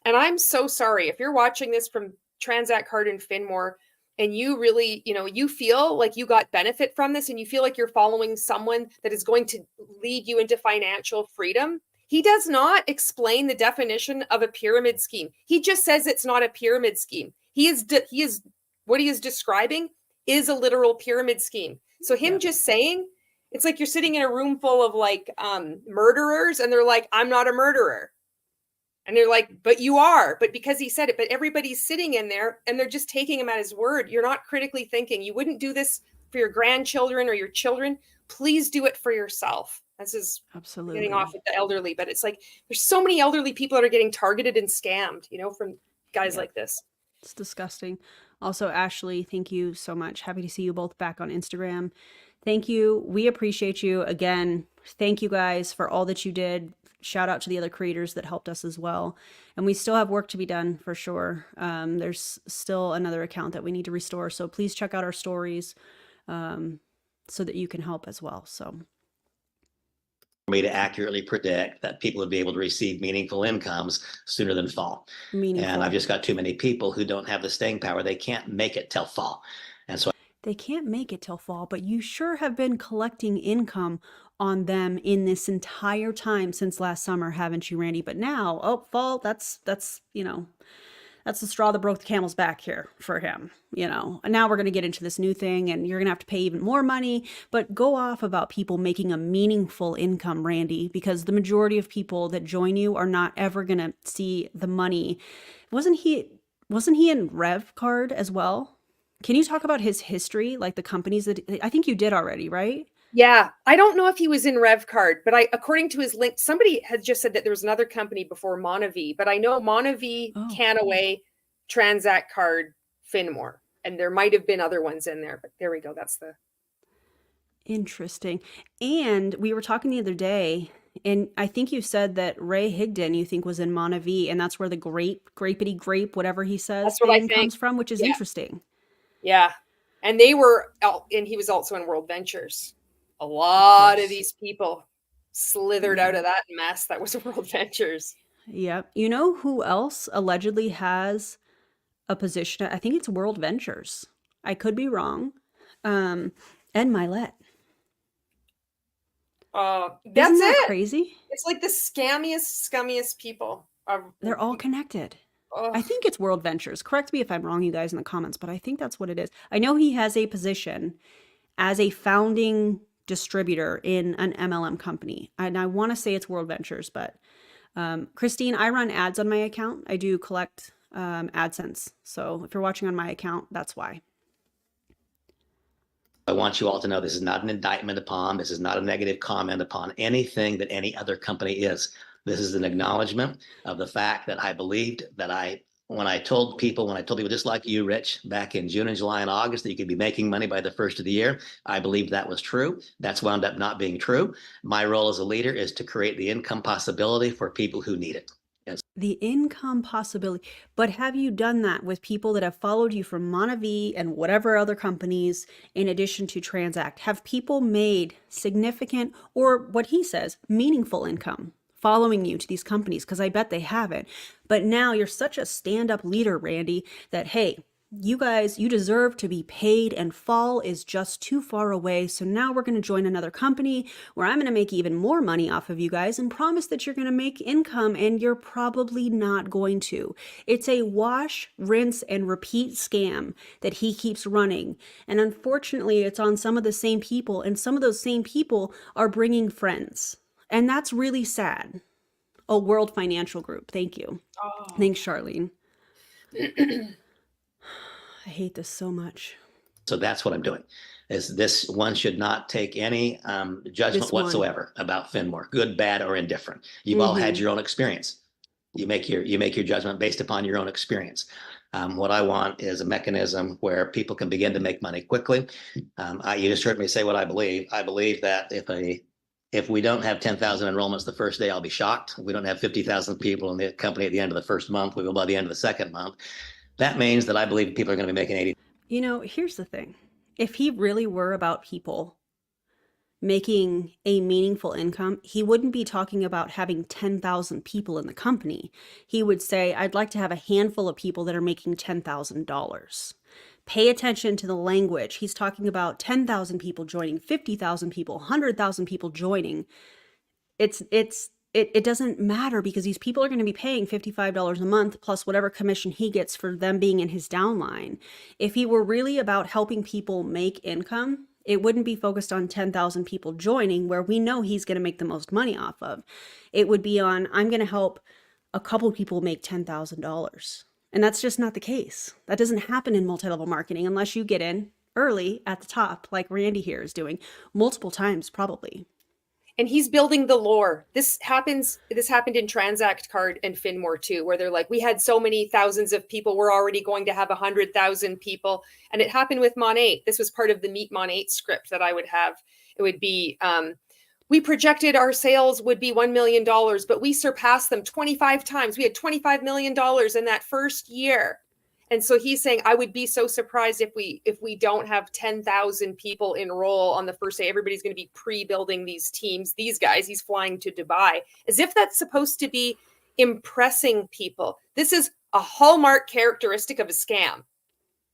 And I'm so sorry if you're watching this from Transact Card and Finmore, and you really, you feel like you got benefit from this, and you feel like you're following someone that is going to lead you into financial freedom. He does not explain the definition of a pyramid scheme. He just says it's not a pyramid scheme. What he is describing is a literal pyramid scheme. So him just saying, it's like you're sitting in a room full of murderers, and they're like, I'm not a murderer. And they're like, but you are. But because he said it, but everybody's sitting in there and they're just taking him at his word. You're not critically thinking. You wouldn't do this for your grandchildren or your children. Please do it for yourself. This is absolutely getting off with the elderly, but it's like there's so many elderly people that are getting targeted and scammed, from guys like this. It's disgusting. Also, Ashley, thank you so much. Happy to see you both back on Instagram. Thank you. We appreciate you. Again, thank you guys for all that you did. Shout out to the other creators that helped us as well. And we still have work to be done for sure. There's still another account that we need to restore. So please check out our stories so that you can help as well. So for me to accurately predict that people would be able to receive meaningful incomes sooner than fall. And I've just got too many people who don't have the staying power. They can't make it till fall. And so they can't make it till fall, but you sure have been collecting income on them in this entire time since last summer, haven't you, Randy? But now, fall, that's the straw that broke the camel's back here for him, And now we're going to get into this new thing, and you're going to have to pay even more money. But go off about people making a meaningful income, Randy, because the majority of people that join you are not ever going to see the money. Wasn't he in Rev Card as well? Can you talk about his history, like the companies that I think you did already, right? Yeah, I don't know if he was in Rev Card, but according to his link, somebody had just said that there was another company before Monavi, but I know Monavi, Canaway, Transact Card, Finmore, and there might have been other ones in there, but there we go. That's the interesting. And we were talking the other day, and I think you said that Ray Higdon you think was in Monavi, and that's where the grapety grape, whatever he says, name comes from, which is interesting. Yeah, and they were, and he was also in World Ventures. A lot of these people slithered out of that mess that was World Ventures. Yep. You know who else allegedly has a position? I think it's World Ventures. I could be wrong. And Milet. That's Isn't that it. Crazy? It's like the scummiest people. They're all connected. I think it's World Ventures. Correct me if I'm wrong, you guys, in the comments, but I think that's what it is. I know he has a position as a founding distributor in an MLM company. And I want to say it's World Ventures, but Christine, I run ads on my account. I do collect AdSense. So if you're watching on my account, that's why. I want you all to know this is not an indictment upon, this is not a negative comment upon anything that any other company is. This is an acknowledgement of the fact that I believed that when I told people just like you, Rich, back in June and July and August, that you could be making money by the first of the year, I believed that was true. That's wound up not being true. My role as a leader is to create the income possibility for people who need it. Yes. The income possibility. But have you done that with people that have followed you from Monavi and whatever other companies in addition to Transact? Have people made significant, or what he says, meaningful income following you to these companies? Because I bet they haven't. But now you're such a stand-up leader, Randy, that, hey, you guys, you deserve to be paid, and fall is just too far away. So now we're going to join another company where I'm going to make even more money off of you guys and promise that you're going to make income, and you're probably not going to. It's a wash, rinse, and repeat scam that he keeps running. And unfortunately, it's on some of the same people, and some of those same people are bringing friends. And that's really sad. Oh, World Financial Group. Thank you. Oh. Thanks, Charlene. I hate this so much. So that's what I'm doing. Is this one should not take any judgment whatsoever about Finmore, good, bad, or indifferent. You've all had your own experience. You make your judgment based upon your own experience. What I want is a mechanism where people can begin to make money quickly. You just heard me say what I believe. I believe that if we don't have 10,000 enrollments the first day, I'll be shocked. If we don't have 50,000 people in the company at the end of the first month, we will by the end of the second month. That means that I believe people are going to be making 80. You know, here's the thing. If he really were about people making a meaningful income, he wouldn't be talking about having 10,000 people in the company. He would say, I'd like to have a handful of people that are making $10,000. Pay attention to the language. He's talking about 10,000 people joining, 50,000 people, 100,000 people joining. It doesn't matter, because these people are going to be paying $55 a month plus whatever commission he gets for them being in his downline. If he were really about helping people make income, it wouldn't be focused on 10,000 people joining, where we know he's going to make the most money off of. It would be on, I'm going to help a couple people make $10,000. And that's just not the case. That doesn't happen in multi-level marketing unless you get in early at the top, like Randy here is doing multiple times probably. And he's building the lore. This happened in Transact Card and Finmore too, where they're like, we had so many thousands of people, we're already going to have 100,000 people. And it happened with Mon 8. This was part of the Meet Mon 8 script that I would have. It would be, we projected our sales would be $1 million, but we surpassed them 25 times. We had $25 million in that first year. And so he's saying, I would be so surprised if we don't have 10,000 people enroll on the first day. Everybody's going to be pre-building these teams. These guys, he's flying to Dubai, as if that's supposed to be impressing people. This is a hallmark characteristic of a scam.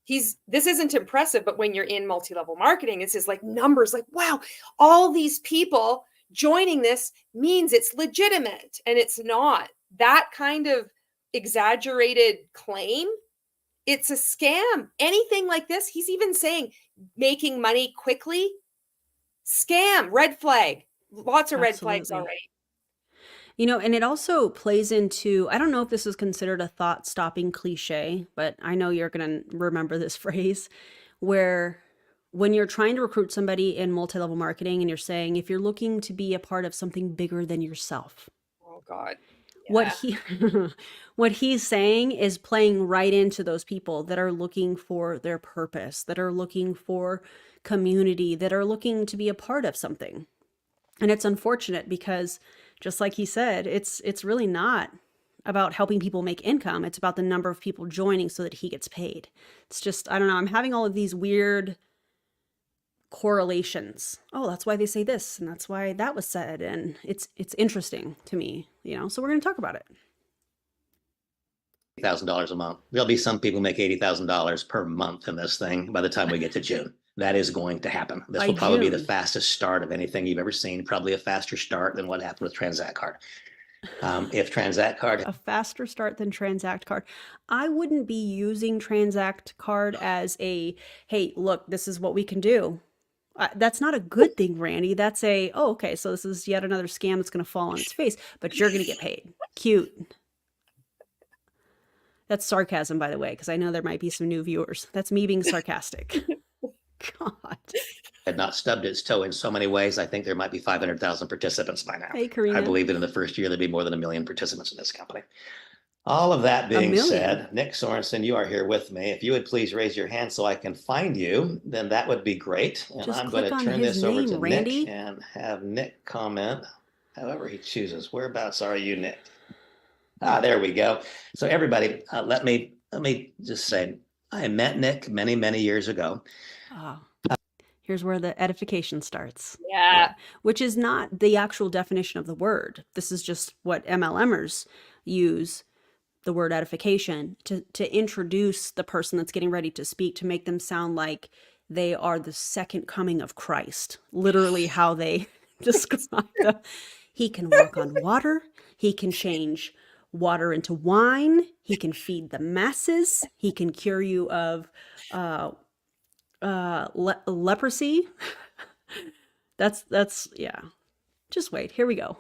This isn't impressive, but when you're in multi-level marketing, it's just like numbers, like, wow, all these people joining this means it's legitimate, and it's not. That kind of exaggerated claim, it's a scam. Anything like this, he's even saying making money quickly, scam, red flag, lots of red flags already. You know, and it also plays into, I don't know if this is considered a thought-stopping cliche, but I know you're going to remember this phrase, where when you're trying to recruit somebody in multi-level marketing and you're saying, if you're looking to be a part of something bigger than yourself. Oh, God. Yeah. What he's saying is playing right into those people that are looking for their purpose, that are looking for community, that are looking to be a part of something. And it's unfortunate because, just like he said, it's really not about helping people make income. It's about the number of people joining so that he gets paid. It's just, I don't know, I'm having all of these weird correlations. Oh, that's why they say this, and that's why that was said, and it's interesting to me, you know. So we're going to talk about it. $80,000 a month. There'll be some people make $80,000 per month in this thing by the time we get to June. That is going to happen. This will probably be the fastest start of anything you've ever seen. Probably a faster start than what happened with Transact Card. If Transact Card, a faster start than Transact Card. I wouldn't be using Transact Card as a, hey, look, this is what we can do. That's not a good thing, Randy. That's a, oh, okay, so this is yet another scam that's going to fall on its face, but you're going to get paid. Cute. That's sarcasm, by the way, because I know there might be some new viewers. That's me being sarcastic. God. Had not stubbed its toe in so many ways. I think there might be 500,000 participants by now. Hey, Karina. I believe that in the first year, there'd be more than 1 million participants in this company. All of that being said, Nick Sorensen, you are here with me. If you would please raise your hand so I can find you, then that would be great. And just I'm going to turn this over to Randy. Nick and have Nick comment however he chooses. Whereabouts are you, Nick? There we go. So everybody, let me just say, I met Nick many, many years ago. Oh. Here's where the edification starts. Yeah. Which is not the actual definition of the word. This is just what MLMers use the word edification to introduce the person that's getting ready to speak, to make them sound like they are the second coming of Christ, literally how they describe them. He can walk on water. He can change water into wine. He can feed the masses. He can cure you of leprosy. That's yeah. Just wait. Here we go.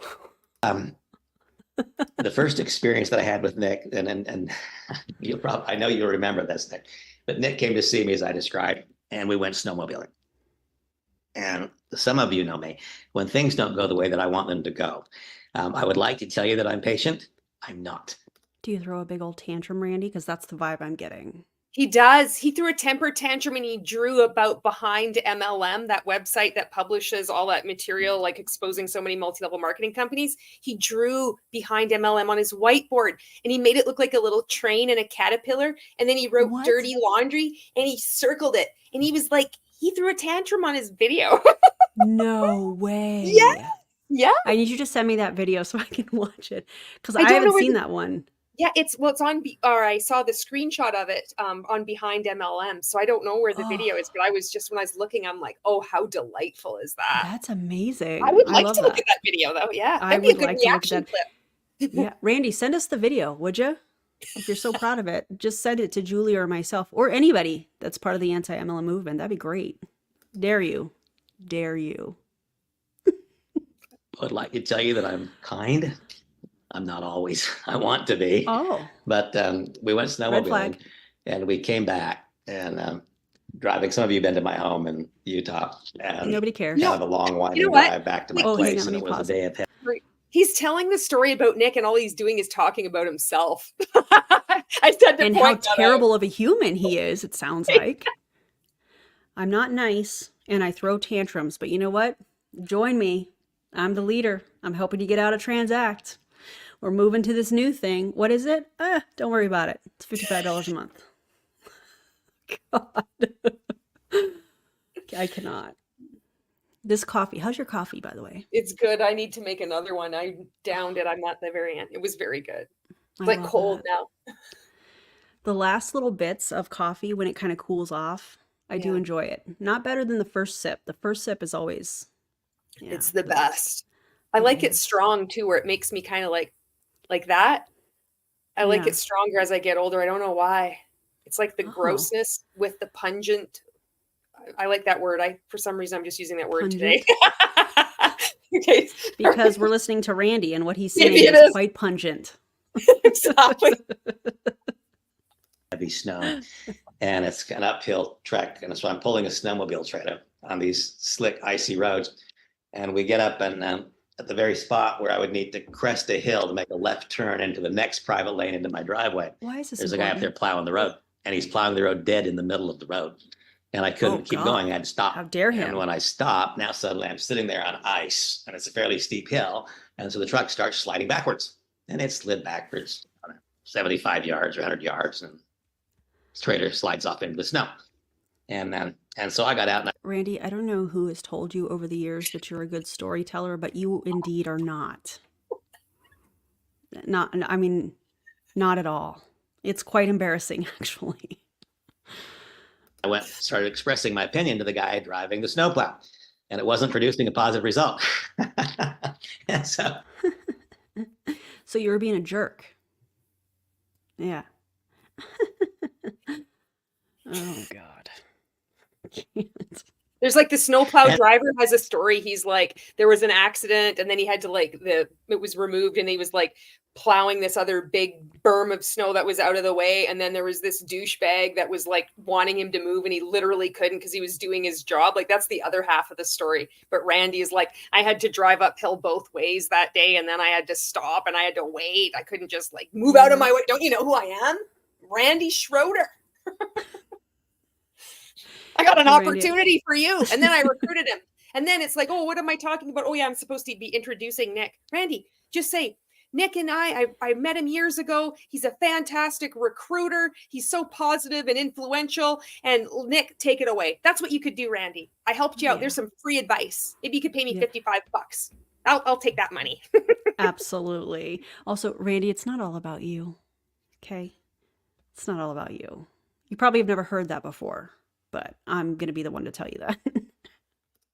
The first experience that I had with Nick, and you'll probably, I know you'll remember this, Nick, but Nick came to see me as I described, and we went snowmobiling. And some of you know me. When things don't go the way that I want them to go, I would like to tell you that I'm patient. I'm not. Do you throw a big old tantrum, Randy? Because that's the vibe I'm getting. He does. He threw a temper tantrum and he drew about behind MLM, that website that publishes all that material, like exposing so many multi-level marketing companies. He drew behind MLM on his whiteboard and he made it look like a little train and a caterpillar. And then he wrote dirty laundry and he circled it. And he was like, he threw a tantrum on his video. No way. Yeah. Yeah. I need you to send me that video so I can watch it. Because I haven't seen that one. Yeah, it's on, or I saw the screenshot of it on Behind MLM. So I don't know where the video is, but I was just, when I was looking, I'm like, oh, how delightful is that? That's amazing. I would like to look at that video though. Yeah. I That'd be a would good like to look at reaction that. clip. Yeah. Randy, send us the video, would you? If you're so proud of it, just send it to Julie or myself or anybody that's part of the anti-MLM movement. That'd be great. Dare you. Dare you. I would like to tell you that I'm kind. I'm not always. I want to be. Oh. But we went snowmobiling and we came back and driving. Some of you have been to my home in Utah. And nobody cares. Kind of a long winding You know what? drive back to my Oh, place. hang on, And let it me was pause a day of hell. He's telling the story about Nick and all he's doing is talking about himself. I said to And how terrible of a human he is, it sounds like. I'm not nice and I throw tantrums, but you know what? Join me. I'm the leader. I'm helping you get out of Transact. We're moving to this new thing. What is it? Don't worry about it. It's $55 a month. God. I cannot. This coffee. How's your coffee, by the way? It's good. I need to make another one. I downed it. I'm at the very end. It was very good. It's like love cold that. now. The last little bits of coffee, when it kind of cools off, I do enjoy it. Not better than the first sip. The first sip is always... it's the best. I like it strong too, where it makes me kind of like that. I like it stronger as I get older. I don't know why. It's like the grossness with the pungent. I like that word. For some reason, I'm just using that word today. Okay. Because we're listening to Randy and what he's saying is quite pungent. Exactly. Heavy snow. And it's an uphill trek. And so I'm pulling a snowmobile trailer on these slick, icy roads. And we get up and at the very spot where I would need to crest a hill to make a left turn into the next private lane into my driveway. Why is this There's a guy up there plowing the road, and he's plowing the road dead in the middle of the road. And I couldn't keep going. I had to stop. How dare him? And when I stopped, now suddenly I'm sitting there on ice, and it's a fairly steep hill. And so the truck starts sliding backwards, and it slid backwards 75 yards or 100 yards, and the trailer slides off into the snow. And so I got out. And Randy, I don't know who has told you over the years that you're a good storyteller, but you indeed are not. Not at all. It's quite embarrassing, actually. I started expressing my opinion to the guy driving the snowplow, and it wasn't producing a positive result. And so you were being a jerk. Yeah. Oh, God. I can't. There's like the snowplow driver has a story. He's like, there was an accident and then he had to it was removed and he was like plowing this other big berm of snow that was out of the way. And then there was this douchebag that was like wanting him to move and he literally couldn't because he was doing his job. Like that's the other half of the story. But Randy is like, I had to drive uphill both ways that day. And then I had to stop and I had to wait. I couldn't just like move out of my way. Don't you know who I am? Randy Schroeder. I got an opportunity for you. And then I recruited him. And then it's like, oh, what am I talking about? Oh, yeah, I'm supposed to be introducing Nick. Randy, just say, Nick and I met him years ago. He's a fantastic recruiter. He's so positive and influential. And Nick, take it away. That's what you could do, Randy. I helped you out. There's some free advice. Maybe you could pay me $55. I'll take that money. Absolutely. Also, Randy, it's not all about you. Okay? It's not all about you. You probably have never heard that before, but I'm going to be the one to tell you that.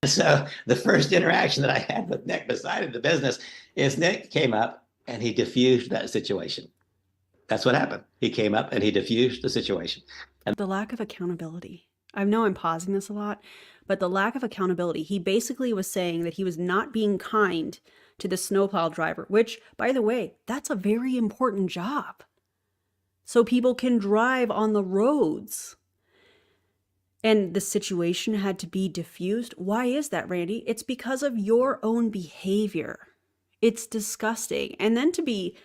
So the first interaction that I had with Nick beside the business is Nick came up and he diffused that situation. That's what happened. He came up and he diffused the situation. And the lack of accountability. I know I'm pausing this a lot, but the lack of accountability. He basically was saying that he was not being kind to the snowplow driver, which, by the way, that's a very important job. So people can drive on the roads. And the situation had to be diffused. Why is that, Randy? It's because of your own behavior. It's disgusting. And then to be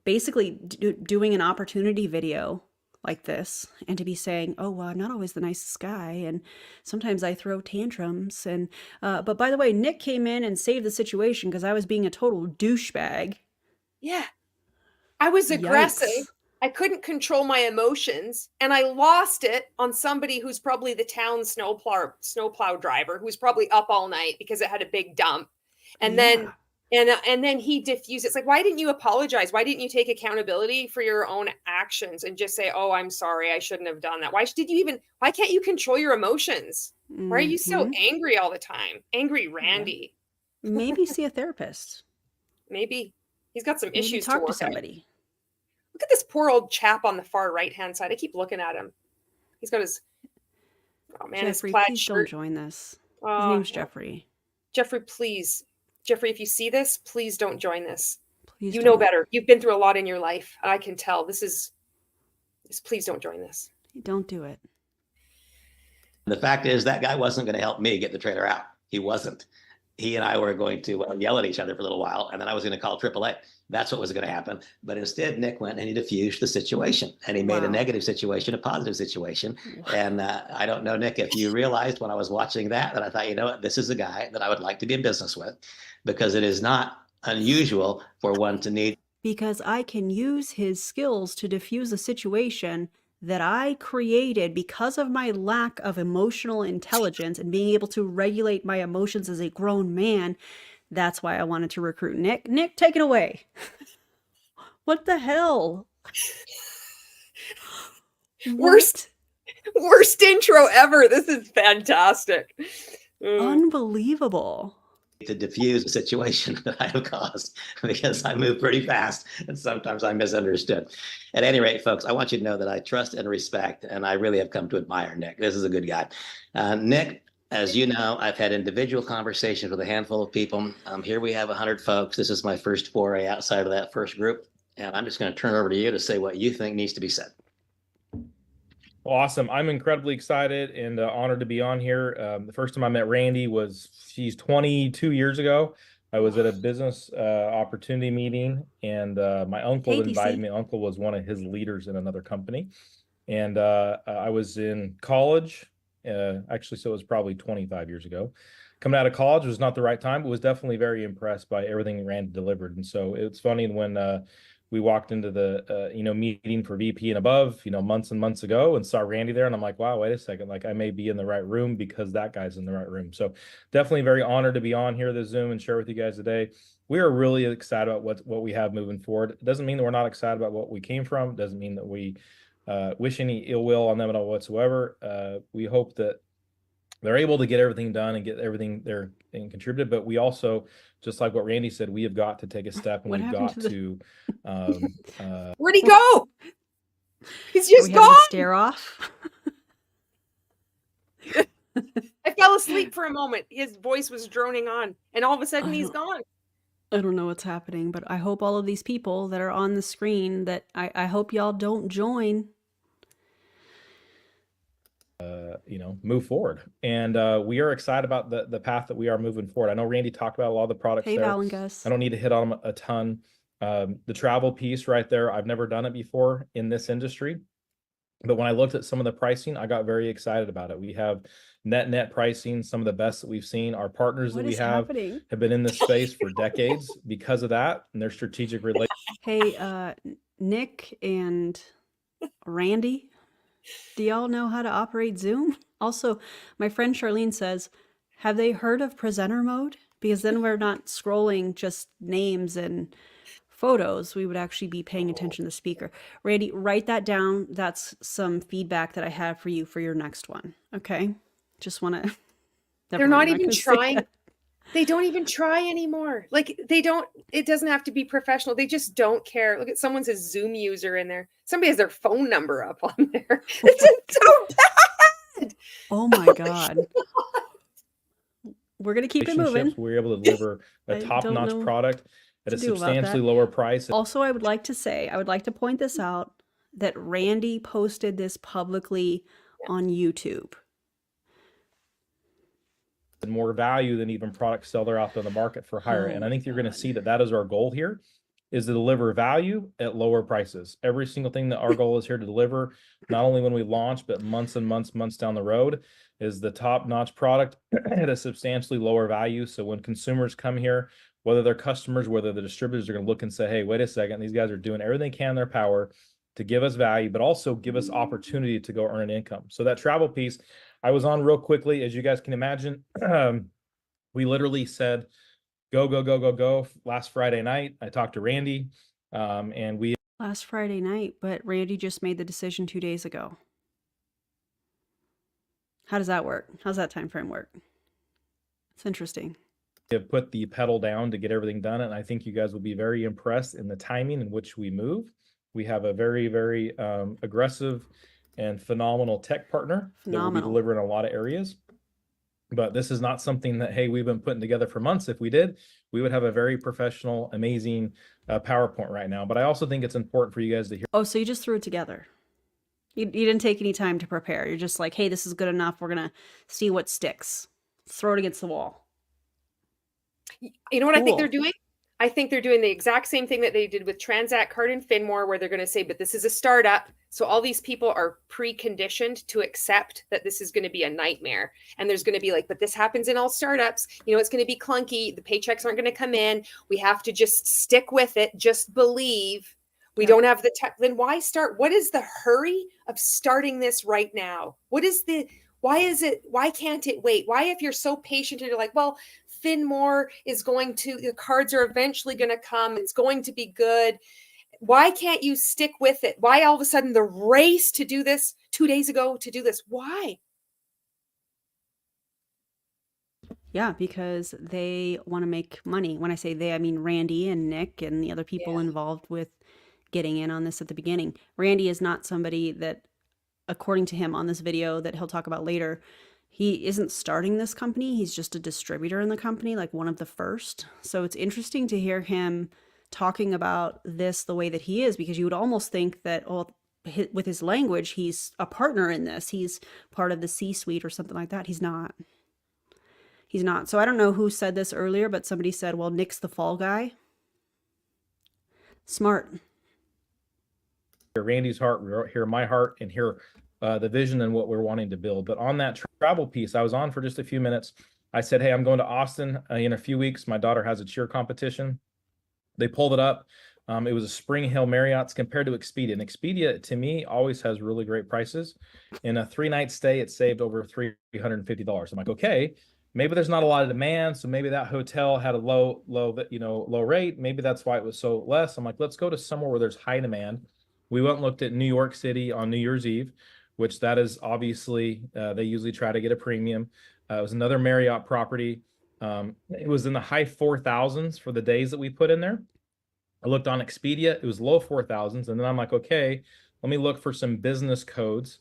basically doing an opportunity video like this and to be saying, oh, well, I'm not always the nicest guy. And sometimes I throw tantrums. And but by the way, Nick came in and saved the situation because I was being a total douchebag. Yeah. I was aggressive. Yikes. I couldn't control my emotions, and I lost it on somebody who's probably the town snowplow driver who's probably up all night because it had a big dump. And Yeah. then he diffused. It's like, why didn't you apologize? Why didn't you take accountability for your own actions and just say, "Oh, I'm sorry. I shouldn't have done that." Why can't you control your emotions? Why are you so Mhm. angry all the time? Angry Randy. Maybe see a therapist. Maybe he's got some Maybe issues talk to to work out. somebody. Look at this poor old chap on the far right-hand side. I keep looking at him. He's got his, oh man, Jeffrey, his plaid please don't shirt. join this. His Oh, name's Jeffrey. Jeffrey, please. Jeffrey, if you see this, please don't join this. Please You don't. know better. You've been through a lot in your life. I can tell. Please don't join this. Don't do it. the fact is that guy wasn't going to help me get the trailer out. He wasn't. He and I were going to yell at each other for a little while, and then I was going to call AAA. That's what was going to happen. But instead, Nick went and he diffused the situation, and he made a negative situation a positive situation. Wow. And I don't know, Nick, if you realized when I was watching that I thought, you know what, this is a guy that I would like to be in business with, because it is not unusual for one to need. Because I can use his skills to diffuse a situation that I created because of my lack of emotional intelligence and being able to regulate my emotions as a grown man. That's why I wanted to recruit Nick. Nick, take it away. What the hell? Worst intro ever. This is fantastic. Unbelievable. To diffuse a situation that I have caused, because I move pretty fast and sometimes I'm misunderstood. At any rate, folks, I want you to know that I trust and respect, and I really have come to admire Nick. This is a good guy. Nick, as you know, I've had individual conversations with a handful of people. Here we have 100 folks. This is my first foray outside of that first group, and I'm just going to turn it over to you to say what you think needs to be said. Awesome. I'm incredibly excited and honored to be on here. The first time I met Randy was, 22 years ago. I was at a business opportunity meeting, and my uncle invited me. Uncle was one of his leaders in another company. And I was in college, actually, so it was probably 25 years ago. Coming out of college was not the right time, but was definitely very impressed by everything Randy delivered. And so it's funny when we walked into the meeting for VP and above, months and months ago, and saw Randy there, and I'm like, wow, wait a second, like I may be in the right room because that guy's in the right room. So definitely very honored to be on here, the Zoom, and share with you guys today. We are really excited about what we have moving forward. It doesn't mean that we're not excited about what we came from. It doesn't mean that we wish any ill will on them at all whatsoever. We hope that they're able to get everything done and get everything there and contributed. But we also, just like what Randy said, we have got to take a step, and we've got to. Where'd he go? He's just gone. Stare off. I fell asleep for a moment. His voice was droning on, and all of a sudden he's gone. I don't know what's happening, but I hope all of these people that are on the screen, that I hope y'all don't join. Move forward, and we are excited about the path that we are moving forward. I know Randy talked about a lot of the products there. Val and Gus. I don't need to hit on them a ton. The travel piece right there, I've never done it before in this industry, but when I looked at some of the pricing, I got very excited about it. We have net pricing, some of the best that we've seen. Our partners that we have been in this space for decades because of that, and their strategic relationship. Hey, Nick and Randy, do y'all know how to operate Zoom? Also, my friend Charlene says, have they heard of presenter mode? Because then we're not scrolling just names and photos, we would actually be paying attention to the speaker. Randy, write that down. That's some feedback that I have for you for your next one. Okay. Just want to. They're not even trying. They don't even try anymore. Like they don't, it doesn't have to be professional. They just don't care. Look at someone's a Zoom user in there. Somebody has their phone number up on there. It's so bad. Oh my God. We're going to keep it moving. We're able to deliver a top-notch product at a substantially lower price. Also, I would like to point this out, that Randy posted this publicly on YouTube. And more value than even products sell out there on the market for hire. And I think you're going to see that that is our goal here, is to deliver value at lower prices. Every single thing that our goal is here to deliver, not only when we launch, but months and months down the road, is the top-notch product at a substantially lower value. So when consumers come here, whether they're customers, whether the distributors, are going to look and say, hey, wait a second, these guys are doing everything they can in their power to give us value, but also give us opportunity to go earn an income. So that travel piece, I was on real quickly, as you guys can imagine. We literally said, go last Friday night. I talked to Randy, and we last Friday night, but Randy just made the decision 2 days ago. How does that work? How's that time frame work? It's interesting. have put the pedal down to get everything done, and I think you guys will be very impressed in the timing in which we move. We have a very aggressive and phenomenal tech partner that will be delivering a lot of areas. But this is not something that, hey, we've been putting together for months. If we did, we would have a very professional, amazing PowerPoint right now. But I also think it's important for you guys to hear. Oh, so you just threw it together. You didn't take any time to prepare. You're just like, hey, this is good enough. We're going to see what sticks. Throw it against the wall. You know what I think they're doing? I think they're doing the exact same thing that they did with Transact Card and Finmore, where they're going to say, but this is a startup. So all these people are preconditioned to accept that this is going to be a nightmare. And there's going to be like, but this happens in all startups. You know, it's going to be clunky. The paychecks aren't going to come in. We have to just stick with it. Just believe. We don't have the tech. Then why start? What is the hurry of starting this right now? Why can't it wait? Why, if you're so patient and you're like, well, Finmore is going to, the cards are eventually going to come. It's going to be good. Why can't you stick with it? Why all of a sudden the race to do this 2 days ago to do this? Why? Yeah, because they want to make money. When I say they, I mean Randy and Nick and the other people involved with getting in on this at the beginning. Randy is not somebody that, according to him on this video that he'll talk about later, he isn't starting this company. He's just a distributor in the company, like one of the first. So it's interesting to hear him talking about this the way that he is, because you would almost think that, oh, with his language, he's a partner in this. He's part of the C-suite or something like that. He's not. He's not. So I don't know who said this earlier, but somebody said, well, Nick's the fall guy. Smart. Hear Randy's heart, hear my heart, and hear the vision and what we're wanting to build. But on that travel piece, I was on for just a few minutes. I said, hey, I'm going to Austin in a few weeks. My daughter has a cheer competition. They pulled it up. It was a Spring Hill Marriott's compared to Expedia. And Expedia, to me, always has really great prices. In a 3-night stay, it saved over $350. I'm like, okay, maybe there's not a lot of demand. So maybe that hotel had a low rate. Maybe that's why it was so less. I'm like, let's go to somewhere where there's high demand. We went and looked at New York City on New Year's Eve, which that is obviously, they usually try to get a premium. It was another Marriott property. It was in the high 4,000s for the days that we put in there. I looked on Expedia, it was low 4,000s. And then I'm like, okay, let me look for some business codes.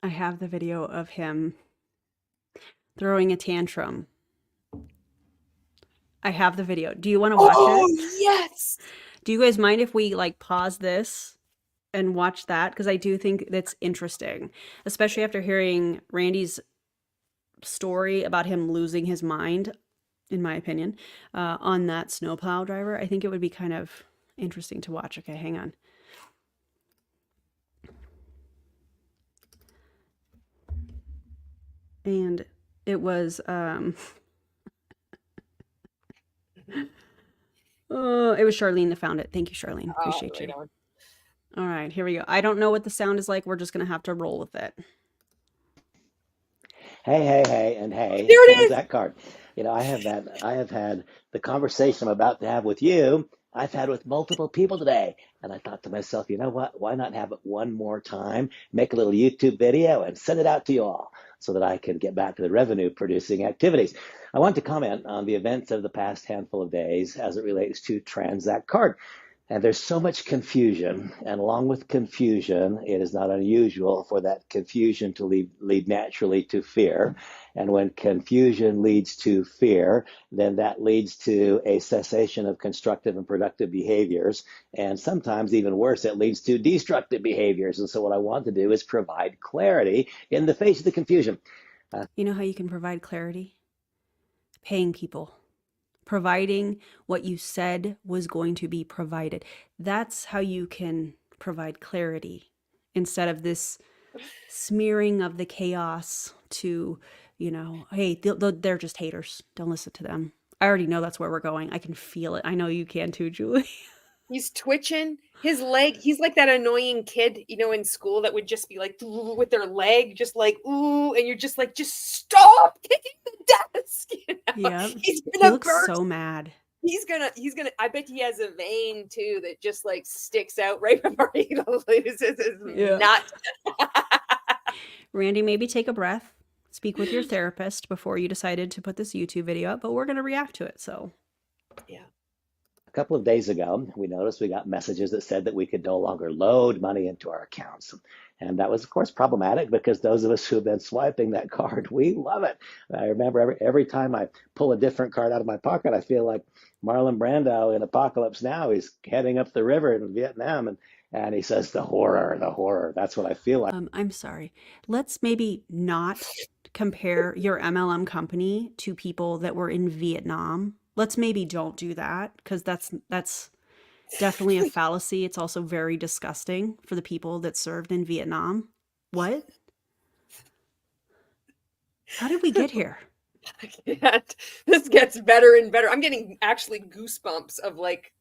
I have the video of him throwing a tantrum. I have the video. Do you want to watch it? Oh, yes. Do you guys mind if we like pause this and watch that? Because I do think that's interesting, especially after hearing Randy's story about him losing his mind, in my opinion, on that snowplow driver. I think it would be kind of interesting to watch. Okay, hang on. And it was oh, it was Charlene that found it. Thank you, Charlene. Appreciate you. All right, here we go. I don't know what the sound is like. We're just going to have to roll with it. Hey, and hey. There it is. That card. You know, I have had the conversation I'm about to have with you I've had with multiple people today. And I thought to myself, you know what? Why not have it one more time, make a little YouTube video and send it out to you all so that I can get back to the revenue producing activities. I want to comment on the events of the past handful of days as it relates to Transact Card. And there's so much confusion, and along with confusion, it is not unusual for that confusion to lead naturally to fear. And when confusion leads to fear, then that leads to a cessation of constructive and productive behaviors. And sometimes even worse, it leads to destructive behaviors. And so what I want to do is provide clarity in the face of the confusion. You know how you can provide clarity? Paying people. Providing what you said was going to be provided. That's how you can provide clarity instead of this smearing of the chaos to, you know, hey, they're just haters. Don't listen to them. I already know that's where we're going. I can feel it. I know you can too, Julie. He's twitching his leg. He's like that annoying kid, you know, in school that would just be like with their leg, just like, ooh, and you're just like, just stop kicking the desk. You know? Yeah. He looks so mad. He's gonna, I bet he has a vein too that just like sticks out right before he loses his nut. Randy, maybe take a breath. Speak with your therapist before you decided to put this YouTube video up, but we're going to react to it. So, yeah. A couple of days ago, we noticed we got messages that said that we could no longer load money into our accounts. And that was, of course, problematic because those of us who have been swiping that card, we love it. I remember every time I pull a different card out of my pocket, I feel like Marlon Brando in Apocalypse Now. He's heading up the river in Vietnam, and he says, the horror, the horror. That's what I feel like. I'm sorry. Let's maybe not compare your MLM company to people that were in Vietnam. Let's maybe don't do that because that's definitely a fallacy. It's also very disgusting for the people that served in Vietnam. What? How did we get here? I can't. This gets better and better. I'm getting actually goosebumps of like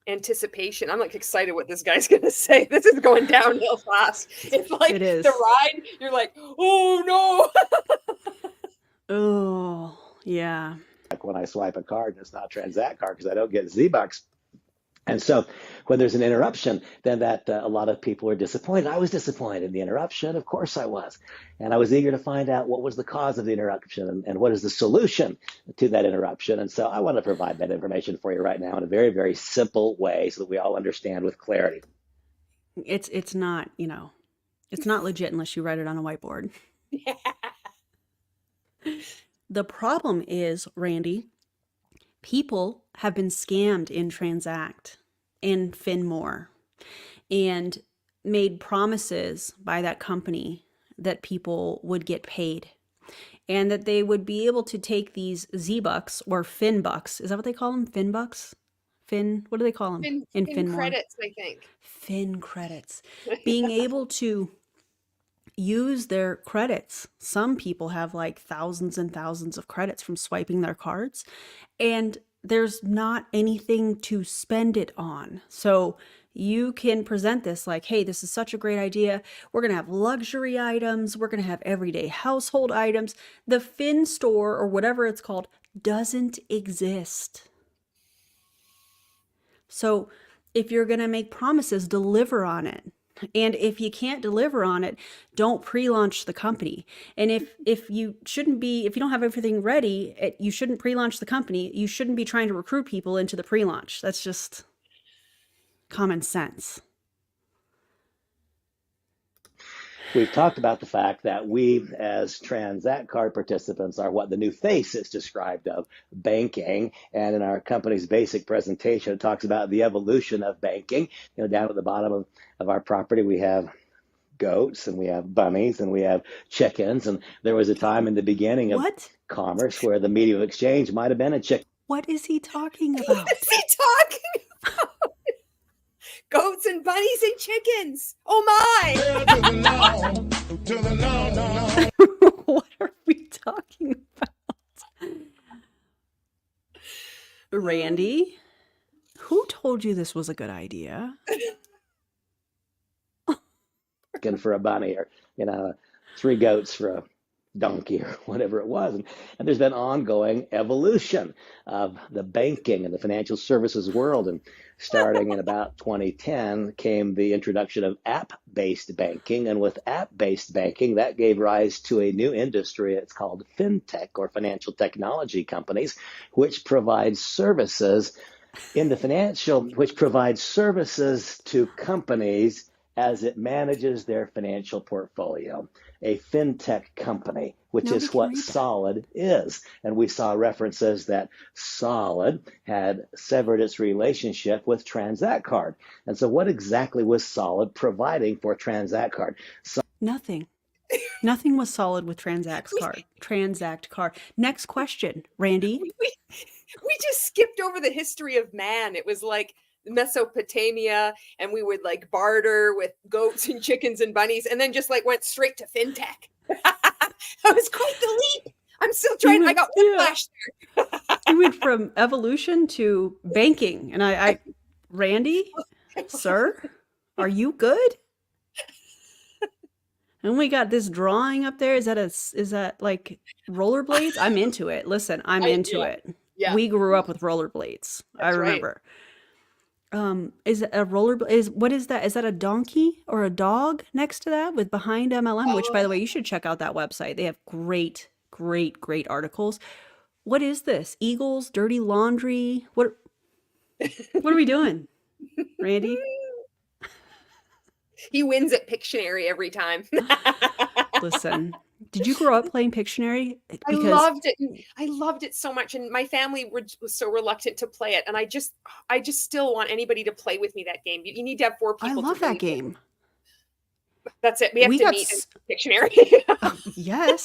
anticipation. I'm like excited what this guy's gonna say. This is going downhill fast. It's like It is. the ride. You're like, oh no. Oh, yeah. Like when I swipe a card and it's not Transact Card because I don't get Z-Bucks. And so when there's an interruption, then that a lot of people are disappointed. I was disappointed in the interruption. Of course I was. And I was eager to find out what was the cause of the interruption and what is the solution to that interruption. And so I want to provide that information for you right now in a very, very simple way so that we all understand with clarity. It's not, you know, it's not legit unless you write it on a whiteboard. Yeah. The problem is, Randy, people have been scammed in Transact and Finmore and made promises by that company that people would get paid and that they would be able to take these Z-Bucks or Finbucks. Is that what they call them? Finbucks? What do they call them? Fin Finmore? credits, I think. Fin credits. Being able to use their credits. Some people have like thousands and thousands of credits from swiping their cards, and there's not anything to spend it on. So you can present this like, hey, this is such a great idea. We're going to have luxury items. We're going to have everyday household items. The Fin store or whatever it's called doesn't exist. So if you're going to make promises, deliver on it. And if you can't deliver on it, don't pre-launch the company. And if you don't have everything ready, you shouldn't pre-launch the company. You shouldn't be trying to recruit people into the pre-launch. That's just common sense. We've talked about the fact that we, as Transact Card participants, are what the new face is described of banking. And in our company's basic presentation, it talks about the evolution of banking. You know, down at the bottom of our property, we have goats and we have bunnies and we have chickens. And there was a time in the beginning of commerce where the medium of exchange might have been a chicken. What is he talking about? What is he talking about? Goats and bunnies and chickens. Oh my! What are we talking about? Randy, who told you this was a good idea? For a bunny, or 3 goats for a donkey or whatever it was. And there's been ongoing evolution of the banking and the financial services world. And starting in about 2010 came the introduction of app-based banking. And with app-based banking, that gave rise to a new industry. It's called Fintech, or financial technology companies, which provide services which provides services to companies as it manages their financial portfolio. A fintech company, which is what Solid is. And we saw references that Solid had severed its relationship with Transact Card. And so what exactly was Solid providing for Transact Card? Nothing. Nothing was Solid with Transact Card. Next question, Randy. We just skipped over the history of man. It was like Mesopotamia, and we would like barter with goats and chickens and bunnies, and then just like went straight to fintech. That was quite the leap. I'm still trying. I got whiplash there. We went from evolution to banking, and I Randy, sir, are you good? And we got this drawing up there. Is that like rollerblades? I'm into it. Listen, I'm into it. Yeah. We grew up with rollerblades. I remember. Right. Is it a rollerblade? What is that? Is that a donkey or a dog next to that with behind MLM? Which, by the way, you should check out that website. They have great articles. What is this? Eagles, dirty laundry? What are we doing, Randy? He wins at Pictionary every time. Listen, did you grow up playing Pictionary? I loved it. I loved it so much. And my family was so reluctant to play it. And I just still want anybody to play with me that game. You need to have 4 people. I love that game. That's it. We have to meet in Pictionary. Yes.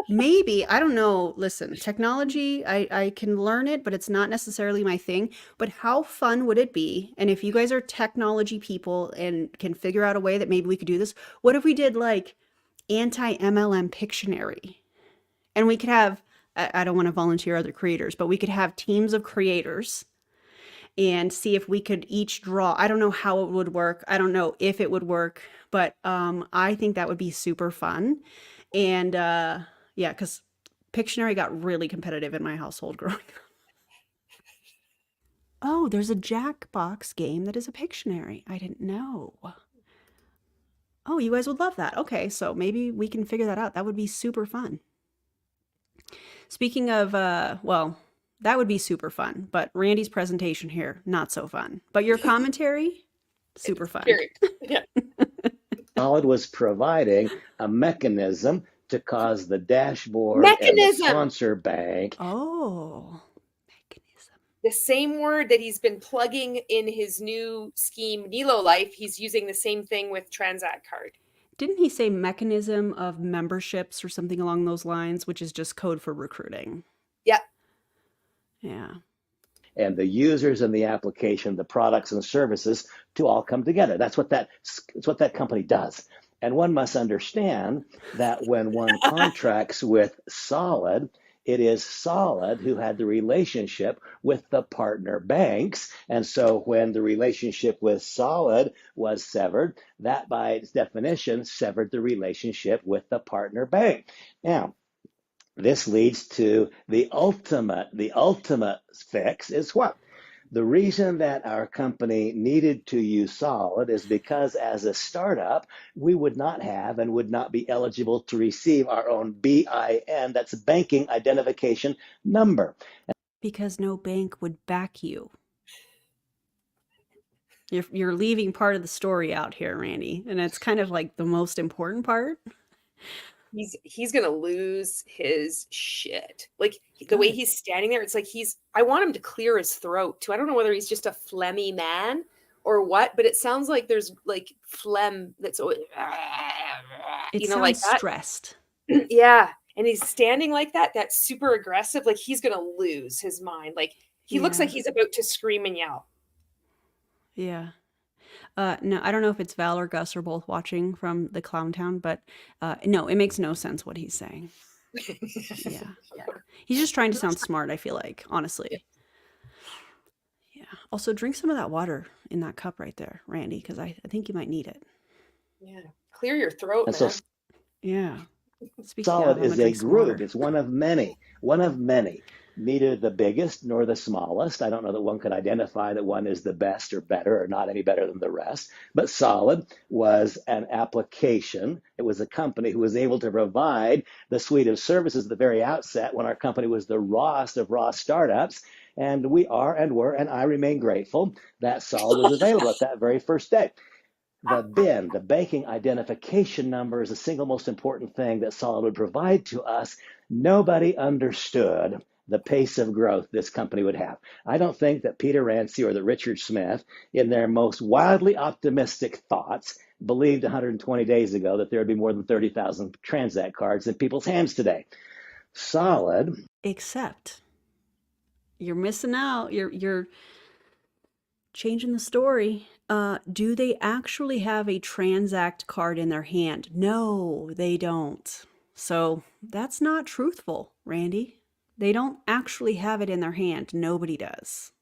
Maybe. I don't know. Listen, technology, I can learn it, but it's not necessarily my thing. But how fun would it be? And if you guys are technology people and can figure out a way that maybe we could do this, what if we did like Anti-MLM Pictionary? And we could have, I don't want to volunteer other creators, but we could have teams of creators and see if we could each draw. I don't know how it would work. I don't know if it would work, but I think that would be super fun. And yeah, because Pictionary got really competitive in my household growing up. Oh, there's a Jackbox game that is a Pictionary. I didn't know. Oh, you guys would love that. Okay, so maybe we can figure that out. That would be super fun. Speaking of, well, that would be super fun. But Randy's presentation here, not so fun. But your commentary, super fun. Yeah. Solid was providing a mechanism to cause the dashboard and the sponsor bank. Oh, mechanism. The same word that he's been plugging in his new scheme, NeoLife, he's using the same thing with Transact Card. Didn't he say mechanism of memberships or something along those lines, which is just code for recruiting? Yeah. Yeah. And the users and the application, the products and services to all come together. That's what that company does. And one must understand that when one contracts with Solid, it is Solid who had the relationship with the partner banks. And so when the relationship with Solid was severed, that by its definition severed the relationship with the partner bank. Now, this leads to the ultimate fix is what? The reason that our company needed to use Solid is because as a startup, we would not have and would not be eligible to receive our own BIN, that's banking identification number. Because no bank would back you. You're leaving part of the story out here, Randy, and it's kind of like the most important part. He's gonna lose his shit. Like the way he's standing there, it's like I want him to clear his throat too. I don't know whether he's just a phlegmy man or what, but it sounds like there's like phlegm that's It sounds like that. Stressed. Yeah. And he's standing like that. That's super aggressive. Like he's gonna lose his mind. Like he looks like he's about to scream and yell. Yeah. No, I don't know if it's Val or Gus or both watching from the Clown Town, but no, it makes no sense what he's saying. Yeah. He's just trying to sound smart, I feel like, honestly. Yeah. Also, drink some of that water in that cup right there, Randy, because I think you might need it. Yeah. Clear your throat, man. Yeah. Speaking Solid of, I'm is gonna a drink some group. water. It's one of many, neither the biggest nor the smallest. I don't know that one could identify that one is the best or better or not any better than the rest. But Solid was an application. It was a company who was able to provide the suite of services at the very outset when our company was the rawest of raw startups. And we are and were, and I remain grateful that Solid was available at that very first day. The BIN, the banking identification number, is the single most important thing that Solid would provide to us. Nobody understood the pace of growth this company would have. I don't think that Peter Rancy or that Richard Smith, in their most wildly optimistic thoughts, believed 120 days ago that there would be more than 30,000 Transact cards in people's hands today. Solid. Except you're missing out. You're changing the story. Do they actually have a Transact card in their hand? No, they don't. So that's not truthful, Randy. They don't actually have it in their hand. Nobody does.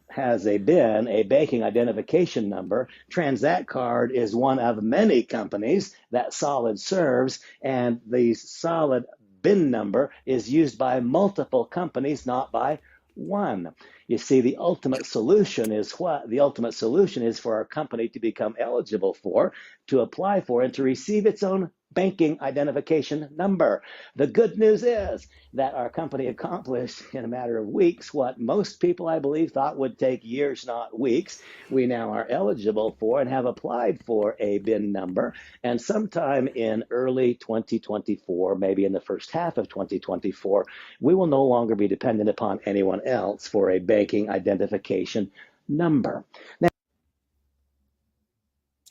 Has a BIN, a banking identification number. Transact Card is one of many companies that Solid serves, and the Solid BIN number is used by multiple companies, not by one. You see, the ultimate solution is what? The ultimate solution is for our company to become eligible for, to apply for, and to receive its own banking identification number. The good news is that our company accomplished in a matter of weeks what most people, I believe, thought would take years, not weeks. We now are eligible for and have applied for a BIN number. And sometime in early 2024, maybe in the first half of 2024, we will no longer be dependent upon anyone else for a banking identification number. Now,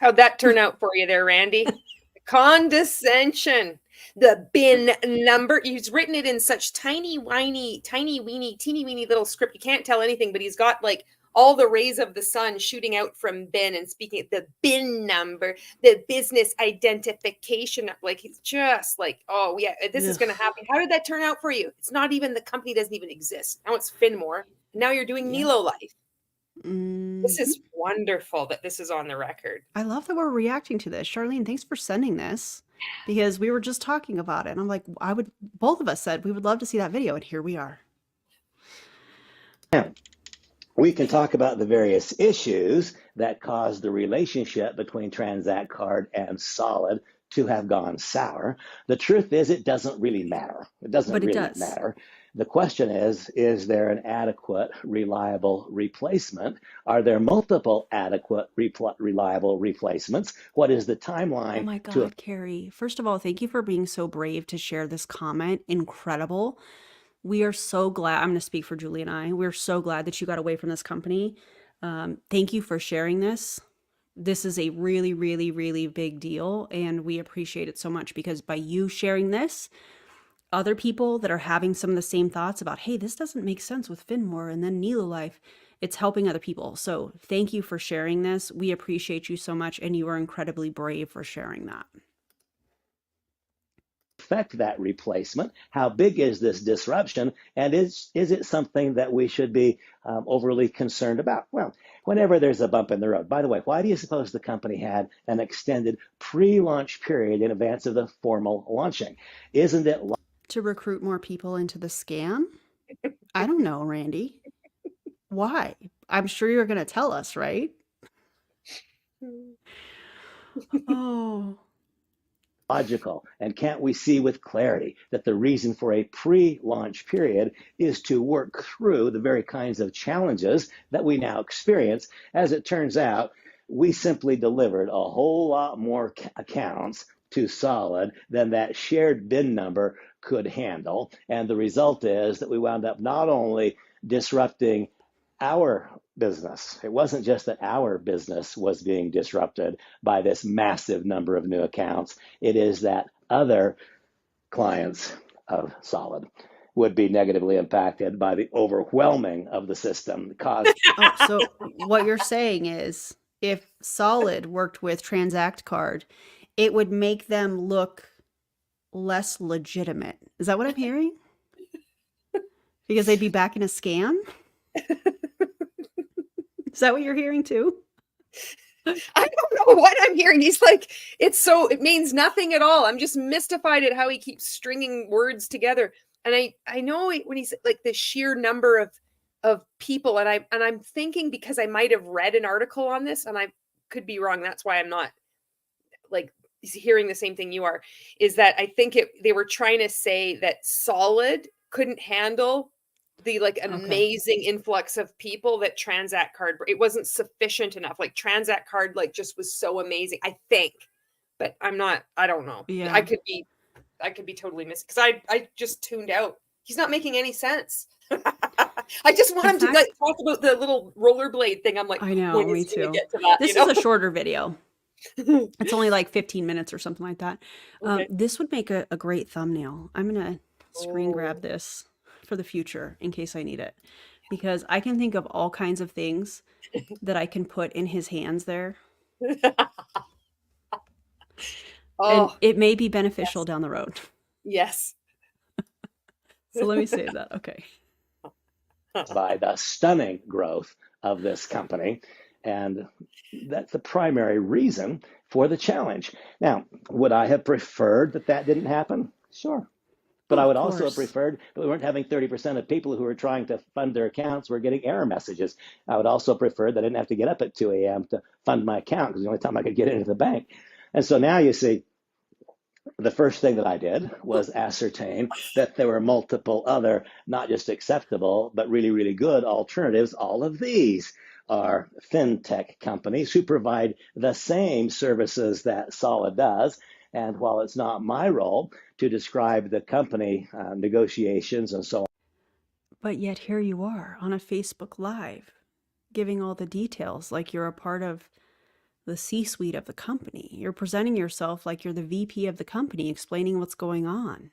How'd that turn out for you there, Randy? Condescension. The BIN number. He's written it in such tiny, whiny, tiny, weeny, teeny, weeny little script. You can't tell anything, but he's got like all the rays of the sun shooting out from BIN and speaking at the BIN number, the business identification. Like he's just like, oh yeah, this is going to happen. How did that turn out for you? It's not even, the company doesn't even exist. Now it's Finmore. Now you're doing NeoLife. This is wonderful that this is on the record. I love that we're reacting to this. Charlene, thanks for sending this, because we were just talking about it. And I'm like, both of us said we would love to see that video. And here we are. we can talk about the various issues that caused the relationship between Transact Card and Solid to have gone sour. The truth is, it doesn't really matter. It doesn't really matter. The question is there an adequate, reliable replacement? Are there multiple adequate, reliable replacements? What is the timeline? Oh my God, Carrie. First of all, thank you for being so brave to share this comment. Incredible. We are so glad. I'm going to speak for Julie and I. We're so glad that you got away from this company. Thank you for sharing this. This is a really, really, really big deal. And we appreciate it so much, because by you sharing this, other people that are having some of the same thoughts about, hey, this doesn't make sense with Finmore and then NeoLife, it's helping other people. So thank you for sharing this. We appreciate you so much. And you are incredibly brave for sharing that. Affect that replacement? How big is this disruption? And is it something that we should be overly concerned about? Well, whenever there's a bump in the road. By the way, why do you suppose the company had an extended pre-launch period in advance of the formal launching? Isn't it to recruit more people into the scam? I don't know, Randy. Why? I'm sure you're going to tell us, right? Oh. Logical? And can't we see with clarity that the reason for a pre-launch period is to work through the very kinds of challenges that we now experience? As it turns out, we simply delivered a whole lot more accounts to Solid than that shared BIN number could handle. And the result is that we wound up not only disrupting our business. It wasn't just that our business was being disrupted by this massive number of new accounts. It is that other clients of Solid would be negatively impacted by the overwhelming of the system. So what you're saying is, if Solid worked with Transact Card, it would make them look less legitimate. Is that what I'm hearing? Because they'd be back in a scam? Is that what you're hearing too? I don't know what I'm hearing. He's like, it means nothing at all. I'm just mystified at how he keeps stringing words together. And I know when he's like the sheer number of people, and I'm thinking, because I might have read an article on this, and I could be wrong. That's why I'm not like hearing the same thing you are, is that I think they were trying to say that Solid couldn't handle the like amazing influx of people that Transact Card, it wasn't sufficient enough. Like Transact Card like just was so amazing, I think. But I don't know. Yeah. I could be totally missing, because I just tuned out. He's not making any sense. I just want him to like talk about the little rollerblade thing. I'm like, I know, me too. Get to that, this is a shorter video. It's only like 15 minutes or something like that. Okay. This would make a great thumbnail. I'm gonna screen grab this for the future in case I need it, because I can think of all kinds of things that I can put in his hands there. And it may be beneficial down the road. Yes. So let me save that. Okay. By the stunning growth of this company. And that's the primary reason for the challenge. Now, would I have preferred that didn't happen? Sure. But I would also have preferred that we weren't having 30% of people who were trying to fund their accounts were getting error messages. I would also prefer that I didn't have to get up at 2 a.m. to fund my account, because the only time I could get into the bank. And so now you see, the first thing that I did was ascertain that there were multiple other, not just acceptable, but really, really good alternatives. All of these are fintech companies who provide the same services that Solid does. And while it's not my role to describe the company negotiations and so on. But yet here you are on a Facebook Live, giving all the details like you're a part of the C-suite of the company. You're presenting yourself like you're the VP of the company, explaining what's going on.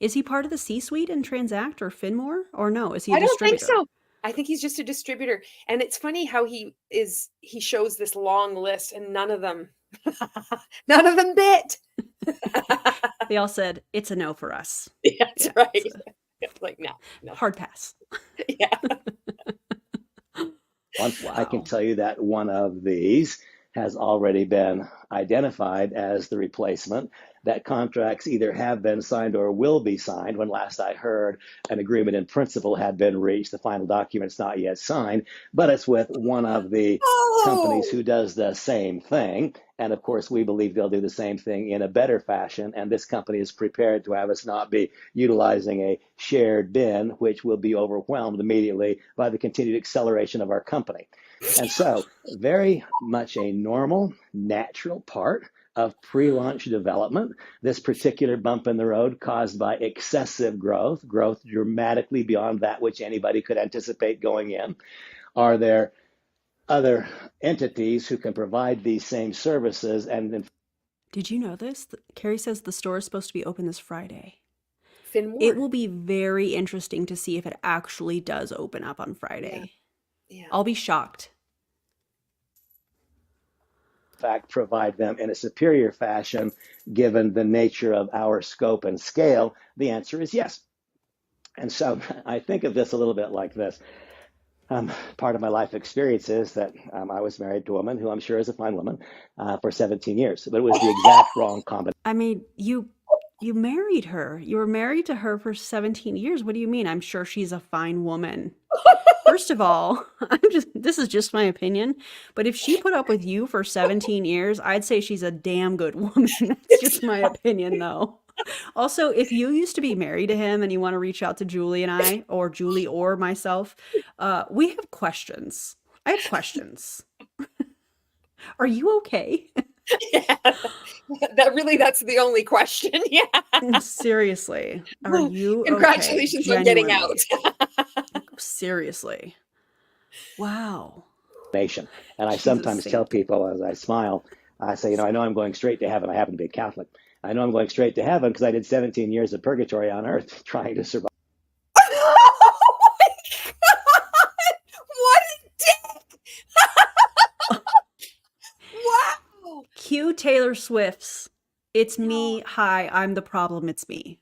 Is he part of the C-suite in Transact or Finmore, or no? Is he a distributor? I don't think so. I think he's just a distributor. And it's funny how he shows this long list, and none of them bit. They all said, it's a no for us. Yeah, that's right. Like, no. Hard pass. Yeah. Wow. I can tell you that one of these has already been identified as the replacement, that contracts either have been signed or will be signed. When last I heard, an agreement in principle had been reached. The final document's not yet signed, but it's with one of the companies who does the same thing. And of course, we believe they'll do the same thing in a better fashion. And this company is prepared to have us not be utilizing a shared bin, which will be overwhelmed immediately by the continued acceleration of our company. And so very much a normal, natural part of pre-launch development. This particular bump in the road caused by excessive growth dramatically beyond that which anybody could anticipate going in. Are there other entities who can provide these same services? And did you know this? Carrie says the store is supposed to be open this Friday. Finmore. It will be very interesting to see if it actually does open up on Friday. Yeah. I'll be shocked. Fact, provide them in a superior fashion given the nature of our scope and scale? The answer is yes. And so I think of this a little bit like this. Part of my life experience is that I was married to a woman who I'm sure is a fine woman for 17 years, but it was the exact wrong combination. I mean, you married her. You were married to her for 17 years. What do you mean? I'm sure she's a fine woman. First of all, this is just my opinion, but if she put up with you for 17 years, I'd say she's a damn good woman. That's just my opinion, though. Also, if you used to be married to him and you want to reach out to Julie and I, or Julie or myself, we have questions. I have questions. Are you okay? Yeah. That's the only question. Yeah. Seriously. Are you Congratulations okay? on getting out. Seriously. Wow. And I sometimes tell people as I smile, I say, I know I'm going straight to heaven. I happen to be a Catholic. I know I'm going straight to heaven because I did 17 years of purgatory on earth trying to survive. Oh my God! What a dick! Wow! Cue Taylor Swift's "It's Me, hi, I'm the problem, it's me."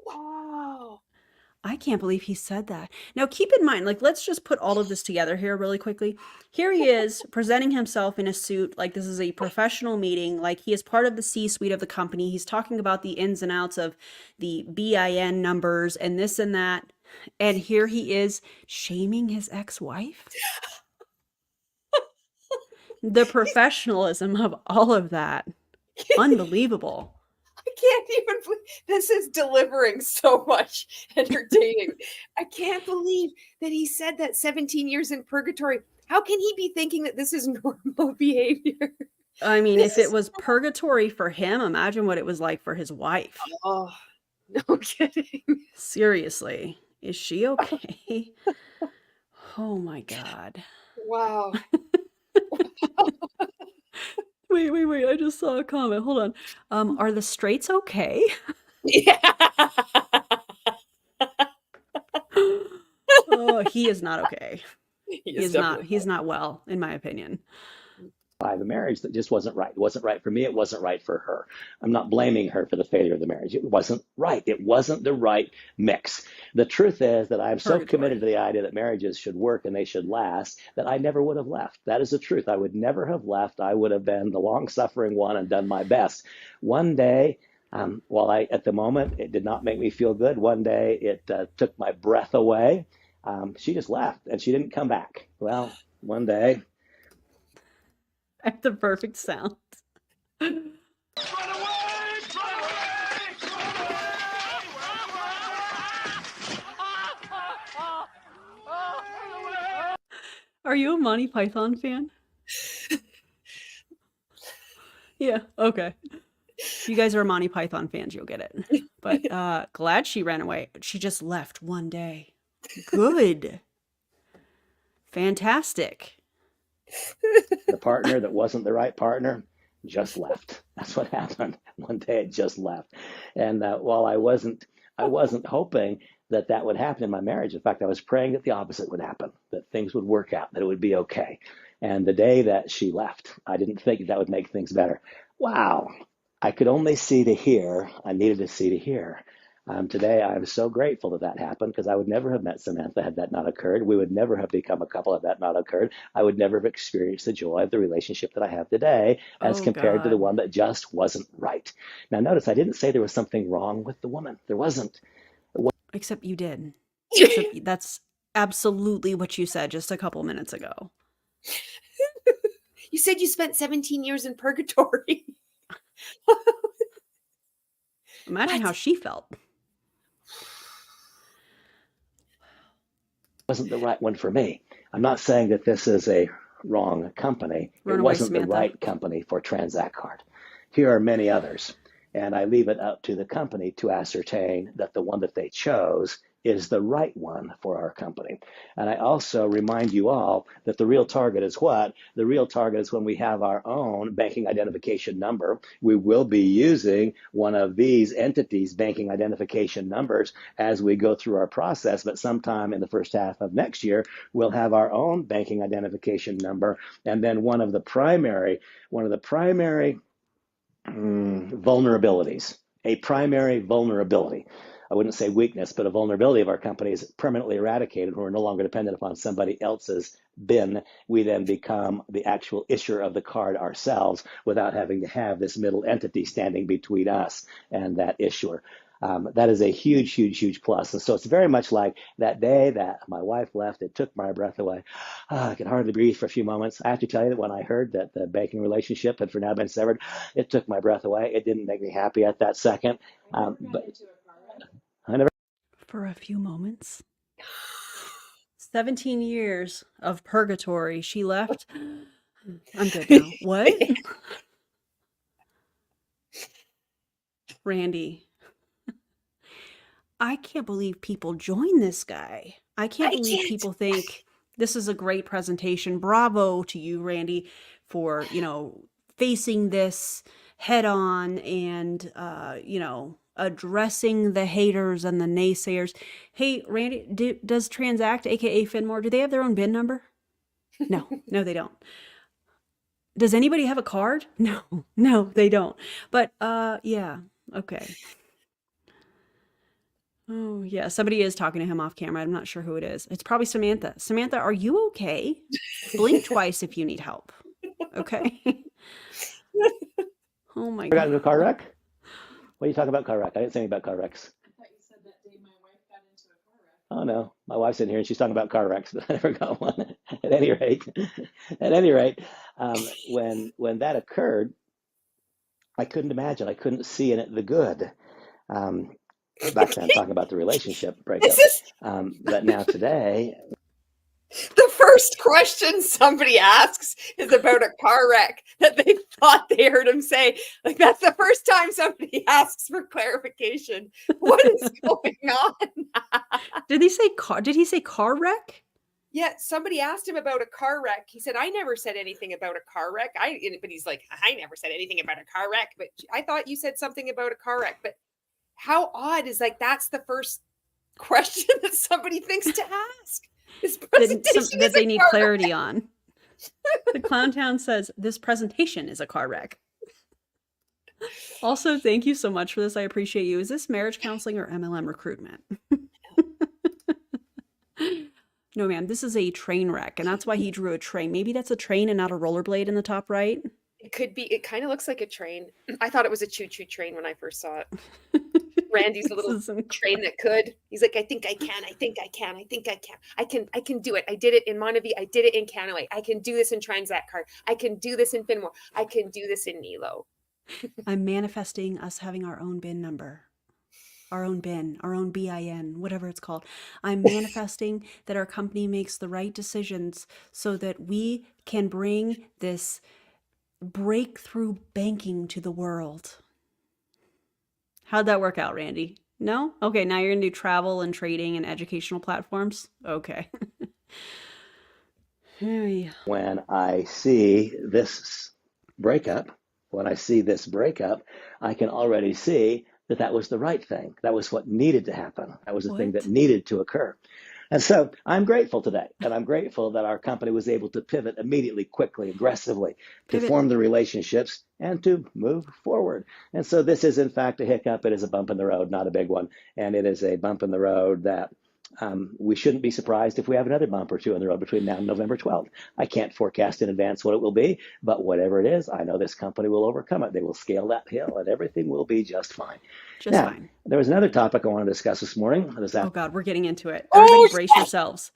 Wow. I can't believe he said that. Now, keep in mind, like, let's just put all of this together here really quickly. Here he is presenting himself in a suit, like this is a professional meeting, like he is part of the C-suite of the company. He's talking about the ins and outs of the BIN numbers and this and that. And here he is shaming his ex-wife. The professionalism of all of that. Unbelievable. I can't even believe this is delivering so much entertaining. I can't believe that he said that 17 years in purgatory. How can he be thinking that this is normal behavior? I mean, This if it is was purgatory for him, imagine what it was like for his wife. Oh, no kidding. Seriously, is she okay? Oh my God. Wow. Wait. I just saw a comment. Hold on. Are the straights okay? Yeah. Oh, he is not okay. He He's not well, in my opinion. By the marriage that just wasn't right. It wasn't right for me. It wasn't right for her. I'm not blaming her for the failure of the marriage. It wasn't right. It wasn't the right mix. The truth is that I'm so committed to the idea that marriages should work and they should last that I never would have left. That is the truth. I would never have left. I would have been the long-suffering one and done my best. One day, while at the moment, it did not make me feel good. One day, it took my breath away. She just left and she didn't come back. Well, one day. I have the perfect sound. Are you a Monty Python fan? Yeah, okay. If you guys are Monty Python fans, you'll get it. But glad she ran away. She just left one day. Good. Fantastic. The partner that wasn't the right partner just left. That's what happened. One day it just left. And while I wasn't hoping that would happen in my marriage. In fact, I was praying that the opposite would happen, that things would work out, that it would be okay. And the day that she left, I didn't think that would make things better. Wow. I could only see to hear. I needed to see to hear. Today, I'm so grateful that happened because I would never have met Samantha had that not occurred. We would never have become a couple had that not occurred. I would never have experienced the joy of the relationship that I have today as compared to the one that just wasn't right. Now, notice I didn't say there was something wrong with the woman. There wasn't. Except you did. Except that's absolutely what you said just a couple minutes ago. You said you spent 17 years in purgatory. Imagine how she felt. Wasn't the right one for me. I'm not saying that this is a wrong company. It wasn't the right company for Transact Card. Here are many others, and I leave it up to the company to ascertain that the one that they chose is the right one for our company. And I also remind you all that the real target is what? The real target is when we have our own banking identification number. We will be using one of these entities' banking identification numbers as we go through our process, but sometime in the first half of next year, we'll have our own banking identification number. And then one of the primary vulnerabilities, a primary vulnerability. I wouldn't say weakness, but a vulnerability of our company is permanently eradicated. We're no longer dependent upon somebody else's BIN. We then become the actual issuer of the card ourselves without having to have this middle entity standing between us and that issuer. That is a huge, huge, huge plus. And so it's very much like that day that my wife left, it took my breath away. I could hardly breathe for a few moments. I have to tell you that when I heard that the banking relationship had for now been severed, it took my breath away. It didn't make me happy at that second. But I never. For a few moments. 17 years of purgatory. She left. I'm good now. What? Randy. I can't believe people join this guy. I can't believe people think this is a great presentation. Bravo to you, Randy, for, facing this head on and, addressing the haters and the naysayers. Hey, Randy, does Transact, aka Finmore, do they have their own BIN number? No, they don't. Does anybody have a card? No, they don't. But yeah, okay. Oh, yeah. Somebody is talking to him off camera. I'm not sure who it is. It's probably Samantha. Samantha, are you okay? Blink twice if you need help. Okay. Oh my Got into a car God. wreck? What are you talking about car wreck? I didn't say anything about car wrecks. Oh no, my wife's in here and she's talking about car wrecks, but I never got one. At any rate, when that occurred, I couldn't imagine. I couldn't see in it the good. Back then, talking about the relationship breakup. This is But now today, the first question somebody asks is about a car wreck that they thought they heard him say. Like, that's the first time somebody asks for clarification. What is going on? Did he say car wreck? Yeah, somebody asked him about a car wreck. He said, I never said anything about a car wreck. But he's like, I never said anything about a car wreck. But I thought you said something about a car wreck. But how odd is, like, that's the first question that somebody thinks to ask. This presentation That they need clarity on. The Clown Town says this presentation is a car wreck. Also, thank you so much for this. I appreciate you. Is this marriage counseling or MLM recruitment? No, ma'am, this is a train wreck, and that's why he drew a train. Maybe that's a train and not a rollerblade in the top right. It could be. It kind of looks like a train. I thought it was a choo-choo train when I first saw it. Randy's a little train that could. He's like, I think I can. I think I can. I think I can. I can do it. I did it in Monavie. I did it in Canaway. I can do this in Transact Card. I can do this in Finmore. I can do this in Nilo. I'm manifesting us having our own bin number. Our own bin, our own BIN, whatever it's called. I'm manifesting that our company makes the right decisions so that we can bring this breakthrough banking to the world. How'd that work out, Randy? No? Okay, now you're going to do travel and trading and educational platforms? Okay. when I see this breakup, I can already see that was the right thing. That was what needed to happen. That was the thing that needed to occur. And so I'm grateful today. And I'm grateful that our company was able to pivot immediately, quickly, aggressively, to form the relationships and to move forward. And so this is, in fact, a hiccup. It is a bump in the road, not a big one. And it is a bump in the road that we shouldn't be surprised if we have another bump or two in the road between now and November 12th. I can't forecast in advance what it will be, but whatever it is, I know this company will overcome it. They will scale that hill and everything will be just fine. Fine. There was another topic I want to discuss this morning. Oh God, we're getting into it. Everybody brace yourselves.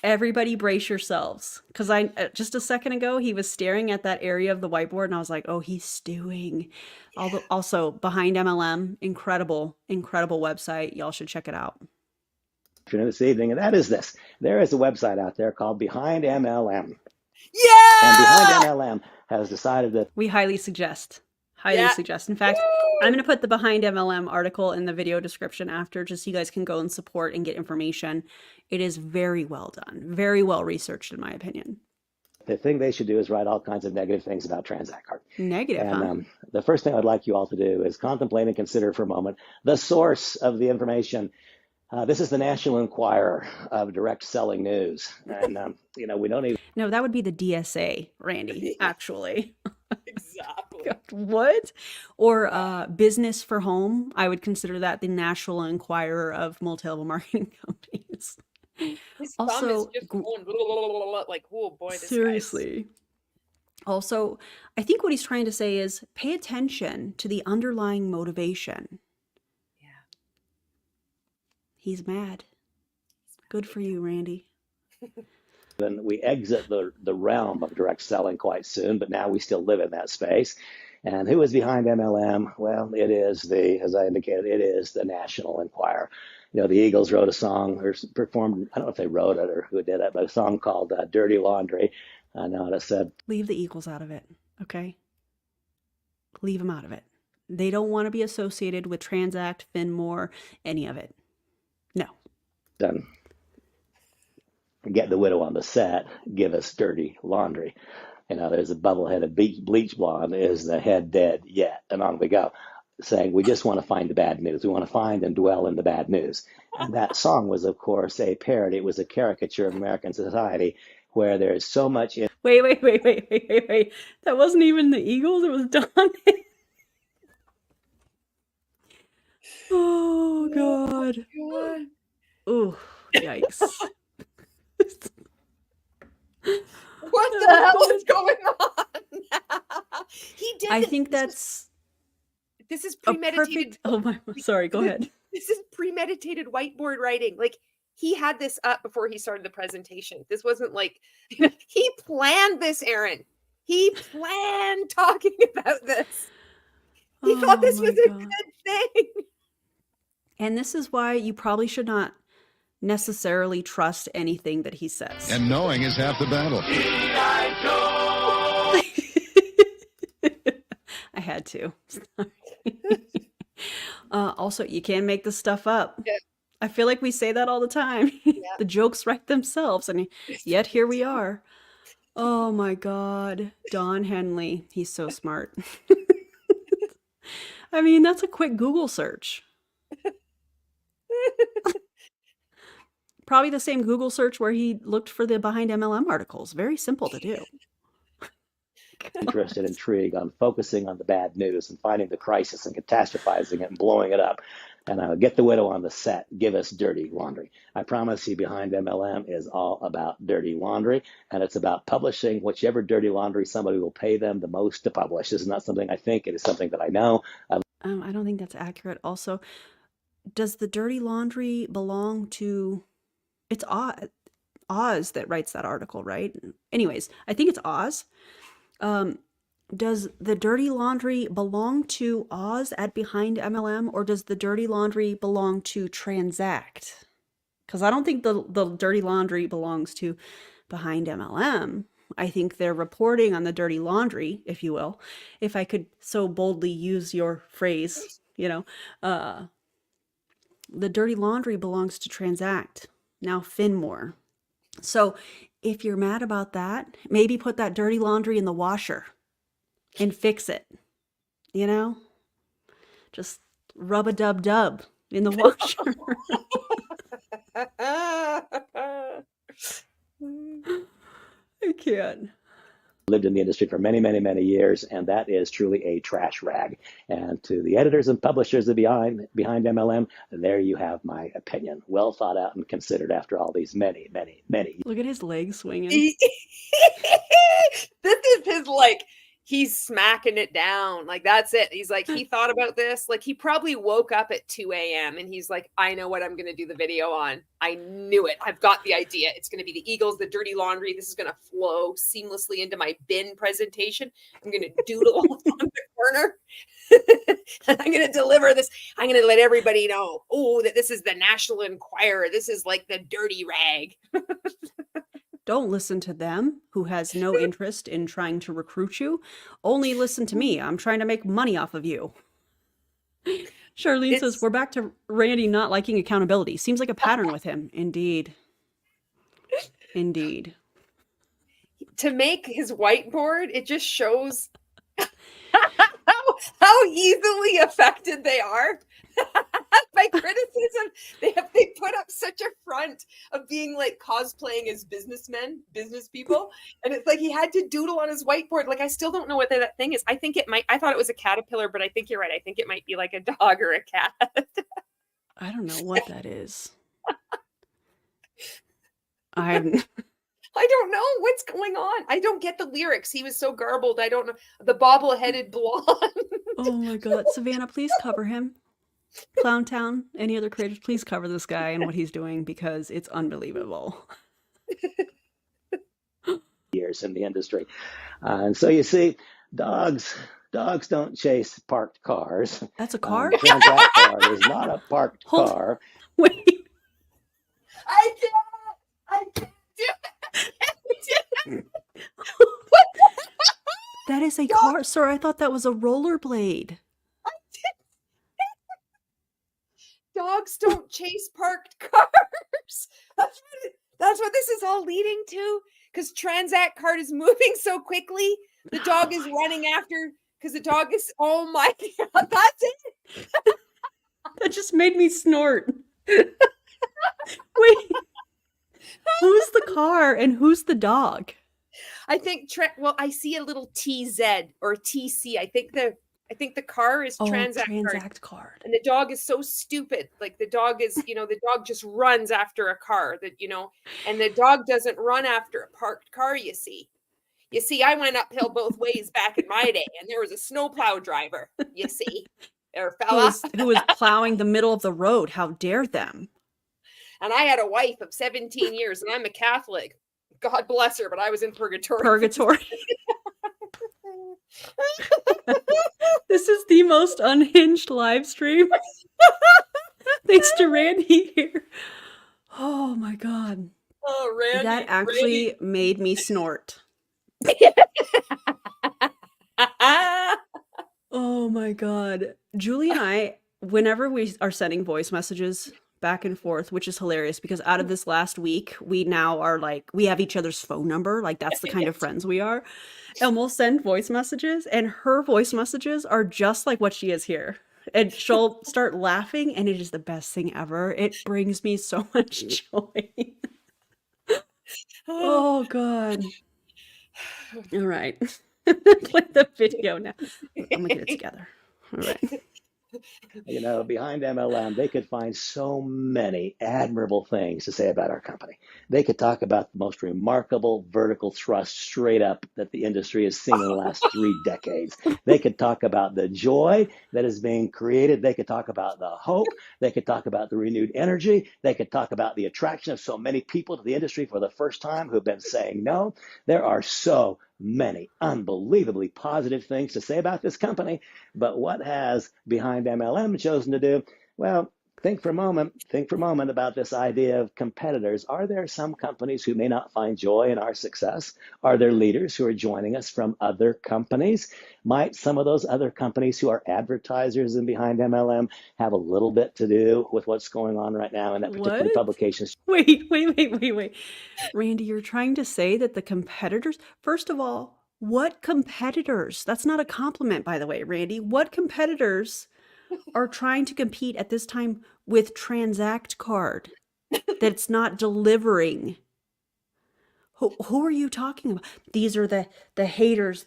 Everybody brace yourselves. Because just a second ago, he was staring at that area of the whiteboard and I was like, oh, he's stewing. Yeah. Also, Behind MLM, incredible website. Y'all should check it out. This evening, and that is this. There is a website out there called Behind MLM. Yeah! And Behind MLM has decided that we highly suggest. In fact, I'm going to put the Behind MLM article in the video description after, just so you guys can go and support and get information. It is very well done, very well researched, in my opinion. The thing they should do is write all kinds of negative things about Transact Card. Negative, and the first thing I'd like you all to do is contemplate and consider for a moment the source of the information. This is the National Enquirer of direct selling news. And, we don't even... No, that would be the DSA, Randy, actually. Exactly. God, what? Or Business for Home. I would consider that the National Enquirer of multi-level marketing companies. His thumb is just going like, oh boy, this seriously. Also, I think what he's trying to say is pay attention to the underlying motivation. He's mad. Good for you, Randy. Then we exit the realm of direct selling quite soon, but now we still live in that space. And who is behind MLM? Well, it is as I indicated, it is the National Enquirer. The Eagles wrote a song or performed, I don't know if they wrote it or who did it, but a song called Dirty Laundry. I know it said, leave the Eagles out of it, okay? Leave them out of it. They don't want to be associated with Transact, Finmore, any of it. No. Done. Get the widow on the set, give us dirty laundry. There's a bubble-headed bleach blonde, is the head dead yet? And on we go, saying we just want to find the bad news. We want to find and dwell in the bad news. And that song was, of course, a parody. It was a caricature of American society where there is so much... Wait. That wasn't even the Eagles. It was Don. Oh God. God. Oh, yikes. What the Oh, hell God. is going on? He did I this. think that's This is a premeditated. perfect. Oh my. Sorry. Go ahead. This is premeditated whiteboard writing. Like he had this up before he started the presentation. This wasn't like he planned this, Erin. He planned talking about this. He thought Oh this was my a God. good thing. And this is why you probably should not necessarily trust anything that he says. And knowing is half the battle. I had to. Sorry. Also, you can't make this stuff up. Yeah. I feel like we say that all the time. Yeah. The jokes write themselves, and yet here we are. Oh my God. Don Henley. He's so smart. I mean, that's a quick Google search. Probably the same Google search where he looked for the behind MLM articles. Very simple to do. Interest and intrigue on focusing on the bad news and finding the crisis and catastrophizing it and blowing it up. And get the widow on the set. Give us dirty laundry. I promise you, behind MLM is all about dirty laundry, and it's about publishing whichever dirty laundry somebody will pay them the most to publish. This is not something I think; it is something that I know. I don't think that's accurate. Also, does the dirty laundry belong to? It's Oz that writes that article, right? Anyways, I think it's Oz. Does the dirty laundry belong to Oz at Behind MLM, or does the dirty laundry belong to Transact? Because I don't think the dirty laundry belongs to Behind MLM. I think they're reporting on the dirty laundry, if you will, if I could so boldly use your phrase, the dirty laundry belongs to Transact, now Finmore. So if you're mad about that, maybe put that dirty laundry in the washer and fix it, just rub a dub in the washer. I can't. Lived in the industry for many, many, many years, and that is truly a trash rag. And to the editors and publishers of Behind MLM, there you have my opinion. Well thought out and considered after all these many, many, many. Look at his legs swinging. This is his he's smacking it down. That's it. He's he thought about this. He probably woke up at 2 a.m. and he's like, I know what I'm going to do the video on. I knew it. I've got the idea. It's going to be the Eagles, the dirty laundry. This is going to flow seamlessly into my bin presentation. I'm going to doodle on the corner. And I'm going to deliver this. I'm going to let everybody know, that this is the National Enquirer. This is the dirty rag. Don't listen to them, who has no interest in trying to recruit you. Only listen to me. I'm trying to make money off of you. Charlene says, we're back to Randy not liking accountability. Seems like a pattern with him. Indeed. Indeed. To make his whiteboard, it just shows how easily affected they are by criticism. They put up such a front of being cosplaying as businessmen, business people, and it's he had to doodle on his whiteboard. I still don't know what that thing is. I think it might. I thought it was a caterpillar, but I think you're right. I think it might be a dog or a cat. I don't know what that is. I don't know what's going on. I don't get the lyrics. He was so garbled. I don't know. The bobble-headed blonde. Oh my God. Savannah, please cover him. Clowntown, any other creators, please cover this guy and what he's doing, because it's unbelievable. Years in the industry. And so you see, dogs don't chase parked cars. That's a car? Transact Card is not a parked car. Wait. I can't do it. That is a car, sir. I thought that was a rollerblade. Dogs don't chase parked cars. That's what this is all leading to. Because Transact Card is moving so quickly, the dog is running after. Because the dog is. Oh my God! That's it. That just made me snort. Wait. Who's the car and who's the dog? I think. I see a little TZ or TC. I think I think the car is Oh, Transact Card. Transact Card. And the dog is so stupid. Like the dog is, the dog just runs after a car and the dog doesn't run after a parked car, you see. You see, I went uphill both ways back in my day, and there was a snowplow driver, you see, there, fella. Who was plowing the middle of the road. How dare them? And I had a wife of 17 years, and I'm a Catholic. God bless her, but I was in purgatory. Purgatory. This is the most unhinged live stream. Thanks to Randy here. Oh my God. Oh, Randy. That actually made me snort. Oh my God. Julie and I, whenever we are sending voice messages back and forth, which is hilarious because out of this last week, we now are like, we have each other's phone number. Like that's the kind of friends we are. And we'll send voice messages and her voice messages are just like what she is here. And she'll start laughing and it is the best thing ever. It brings me so much joy. Oh God. All right. Play the video now. I'm gonna get it together. All right. Behind MLM, they could find so many admirable things to say about our company. They could talk about the most remarkable vertical thrust straight up that the industry has seen in the last 3 decades. They could talk about the joy that is being created. They could talk about the hope. They could talk about the renewed energy. They could talk about the attraction of so many people to the industry for the first time who've been saying no. There are so many unbelievably positive things to say about this company. But what has Behind MLM chosen to do? Well, think for a moment about this idea of competitors. Are there some companies who may not find joy in our success? Are there leaders who are joining us from other companies? Might some of those other companies who are advertisers in Behind MLM have a little bit to do with what's going on right now in that particular publication? Wait. Randy, you're trying to say that the competitors, first of all, what competitors? That's not a compliment, by the way, Randy. What competitors are trying to compete at this time with Transact Card that's not delivering? Who are you talking about? These are the haters,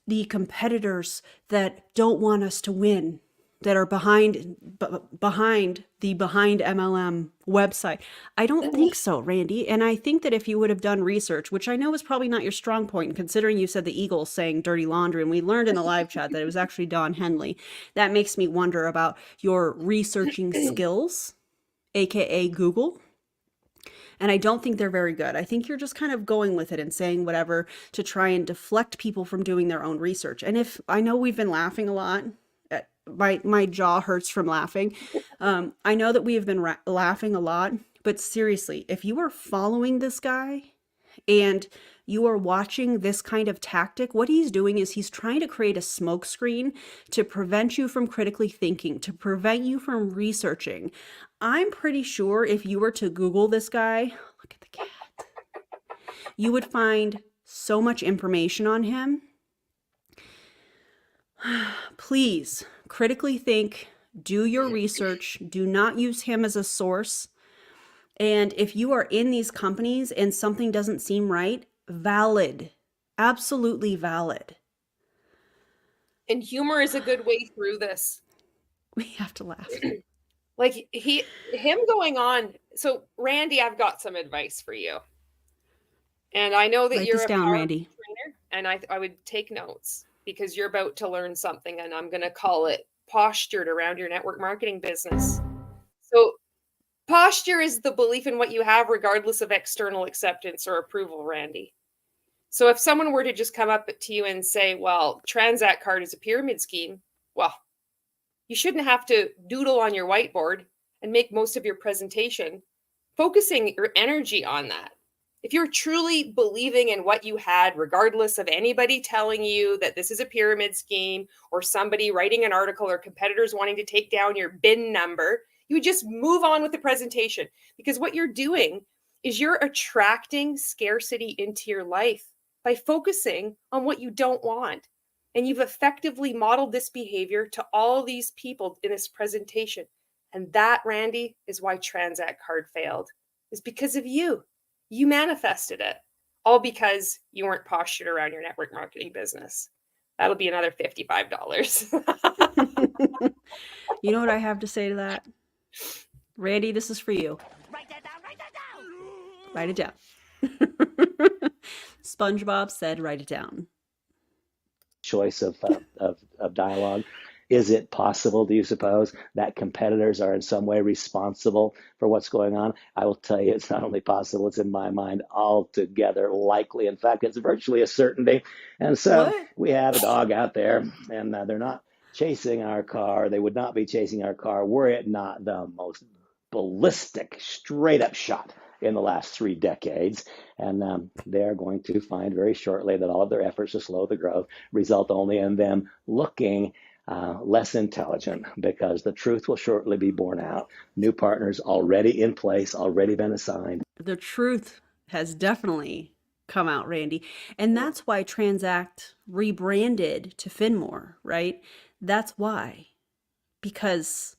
the competitors that don't want us to win, that are behind the Behind MLM website. I don't think so, Randy. And I think that if you would have done research, which I know is probably not your strong point, considering you said the Eagles saying dirty laundry, and we learned in the live chat that it was actually Don Henley. That makes me wonder about your researching skills, AKA Google. And I don't think they're very good. I think you're just kind of going with it and saying whatever to try and deflect people from doing their own research. And if I know we've been laughing a lot, my jaw hurts from laughing. I know that we have been laughing a lot, but seriously, if you are following this guy and you are watching this kind of tactic, what he's doing is he's trying to create a smokescreen to prevent you from critically thinking, to prevent you from researching. I'm pretty sure if you were to Google this guy, look at the cat, you would find so much information on him. Please critically think, do your research, do not use him as a source. And if you are in these companies and something doesn't seem right, valid, absolutely valid. And humor is a good way through this. We have to laugh. Like him going on. So Randy, I've got some advice for you. And I know that Write you're this a down, power Randy. trainer, and I would take notes because you're about to learn something, and I'm going to call it postured around your network marketing business. So posture is the belief in what you have regardless of external acceptance or approval, Randy. So if someone were to just come up to you and say, well, Transact Card is a pyramid scheme, well, you shouldn't have to doodle on your whiteboard and make most of your presentation focusing your energy on that. If you're truly believing in what you had, regardless of anybody telling you that this is a pyramid scheme or somebody writing an article or competitors wanting to take down your bin number, you would just move on with the presentation, because what you're doing is you're attracting scarcity into your life by focusing on what you don't want. And you've effectively modeled this behavior to all these people in this presentation. And that, Randy, is why Transact Card failed, is because of you. You manifested it, all because you weren't postured around your network marketing business. That'll be another $55. You know what I have to say to that? Randy, this is for you. Write it down. SpongeBob said, write it down. Choice of dialogue. Is it possible, do you suppose, that competitors are in some way responsible for what's going on? I will tell you, it's not only possible, it's in my mind altogether likely. In fact, it's virtually a certainty. And so What? we have a dog out there, and they're not chasing our car. They would not be chasing our car were it not the most ballistic, straight up shot in the last 3 decades. And they're going to find very shortly that all of their efforts to slow the growth result only in them looking less intelligent, because the truth will shortly be borne out. New partners already in place, already been assigned. The truth has definitely come out, Randy. And that's why Transact rebranded to Finmore, right? That's why. Because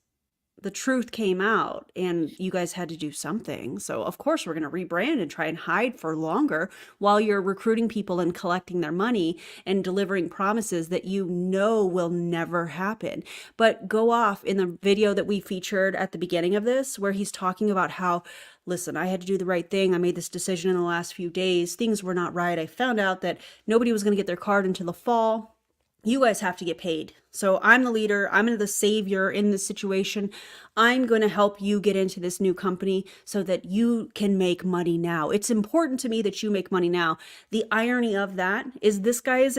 the truth came out and you guys had to do something. So of course we're going to rebrand and try and hide for longer while you're recruiting people and collecting their money and delivering promises that you know will never happen. But go off in the video that we featured at the beginning of this, where he's talking about how, listen, I had to do the right thing. I made this decision in the last few days. Things were not right. I found out that nobody was going to get their card until the fall. You guys have to get paid. So I'm the leader. I'm the savior in this situation. I'm going to help you get into this new company so that you can make money now. It's important to me that you make money now. The irony of that is this guy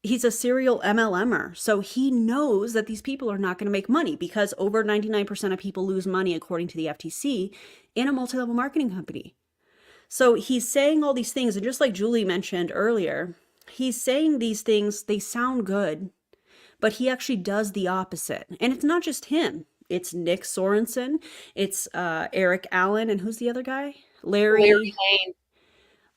he's a serial MLMer. So he knows that these people are not going to make money, because over 99% of people lose money, according to the FTC, in a multi-level marketing company. So he's saying all these things. And just like Julie mentioned earlier, he's saying these things, they sound good, but he actually does the opposite. And it's not just him. It's Nick Sorensen. It's Eric Allen. And who's the other guy? Larry Lane.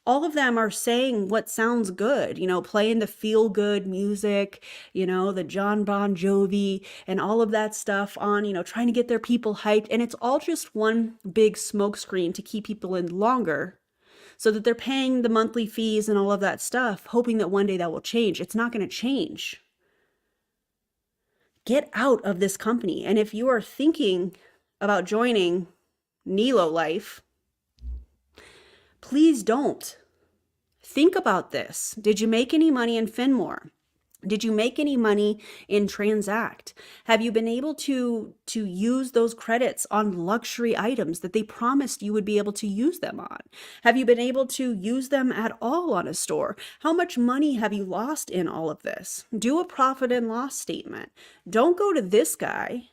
All of them are saying what sounds good, playing the feel good music, the John Bon Jovi and all of that stuff on, trying to get their people hyped. And it's all just one big smokescreen to keep people in longer, so that they're paying the monthly fees and all of that stuff, hoping that one day that will change. It's not going to change. Get out of this company. And if you are thinking about joining NeoLife, please don't. Think about this. Did you make any money in Finmore? Did you make any money in Transact? Have you been able to use those credits on luxury items that they promised you would be able to use them on? Have you been able to use them at all on a store? How much money have you lost in all of this? Do a profit and loss statement. Don't go to this guy.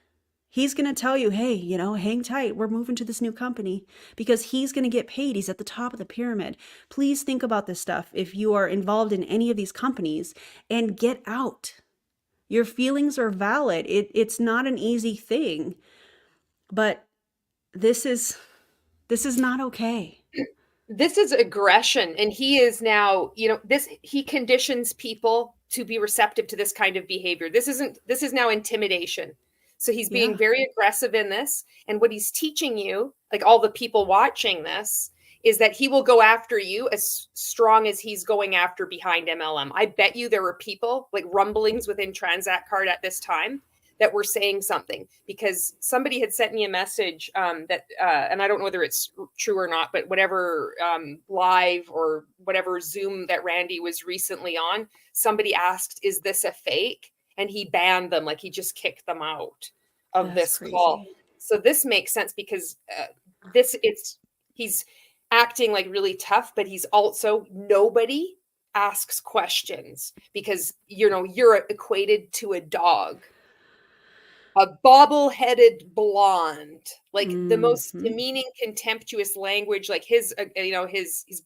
He's going to tell you, hey, hang tight. We're moving to this new company, because he's going to get paid. He's at the top of the pyramid. Please think about this stuff if you are involved in any of these companies, and get out. Your feelings are valid. It's not an easy thing, but this is not okay. This is aggression. And he is now, he conditions people to be receptive to this kind of behavior. This is now intimidation. So he's being very aggressive in this. And what he's teaching you, like all the people watching this, is that he will go after you as strong as he's going after behind MLM. I bet you there were people, like rumblings within Transact Card at this time, that were saying something, because somebody had sent me a message that, and I don't know whether it's true or not, but whatever live or whatever Zoom that Randy was recently on, somebody asked, is this a fake? And he banned them, like he just kicked them out of this call. So this makes sense, because he's acting like really tough, but he's also, nobody asks questions, because you're equated to a dog, a bobble-headed blonde, like the most demeaning, contemptuous language. Like he's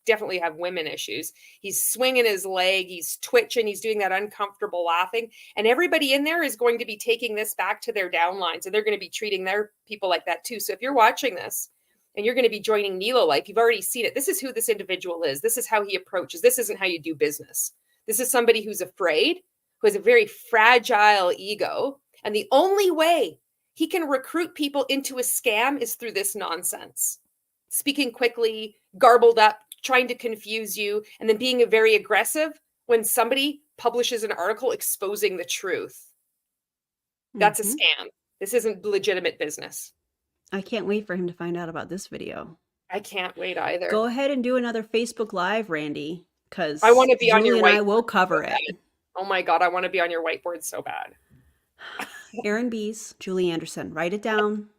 definitely have women issues. He's swinging his leg, he's twitching, he's doing that uncomfortable laughing, and everybody in there is going to be taking this back to their downlines, and they're going to be treating their people like that too. So if you're watching this and you're going to be joining NeoLife, you've already seen it. This is who this individual is. This is how he approaches. This isn't how you do business. This is somebody who's afraid, who has a very fragile ego. And the only way he can recruit people into a scam is through this nonsense. Speaking quickly, garbled up, trying to confuse you, and then being very aggressive when somebody publishes an article exposing the truth. That's a scam. This isn't legitimate business. I can't wait for him to find out about this video. I can't wait either. Go ahead and do another Facebook Live, Randy, because I want to be on your Julie and I whiteboard will cover so it. bad. Oh my God, I want to be on your whiteboard so bad. Erin Bies, Julie Anderson. Write it down.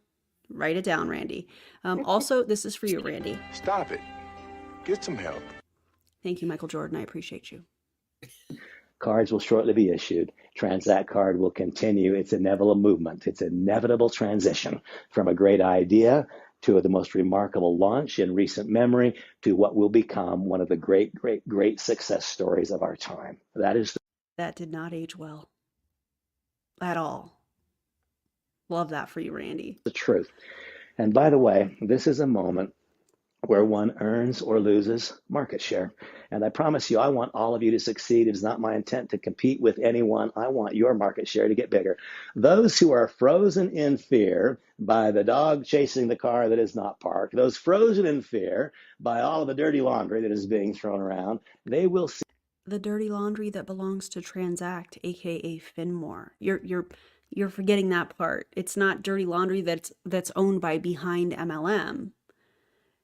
Write it down, Randy. Also, this is for you, Randy. Stop it. Get some help. Thank you, Michael Jordan. I appreciate you. Cards will shortly be issued. Transact Card will continue its inevitable movement, its inevitable transition from a great idea to the most remarkable launch in recent memory to what will become one of the great, great, great success stories of our time. That did not age well at all. Love that for you, Randy. The truth. And by the way, this is a moment where one earns or loses market share. And I promise you, I want all of you to succeed. It is not my intent to compete with anyone. I want your market share to get bigger. Those who are frozen in fear by the dog chasing the car that is not parked, those frozen in fear by all of the dirty laundry that is being thrown around, they will see the dirty laundry that belongs to Transact, aka Finmore. You're forgetting that part. It's not dirty laundry that's owned by Behind MLM.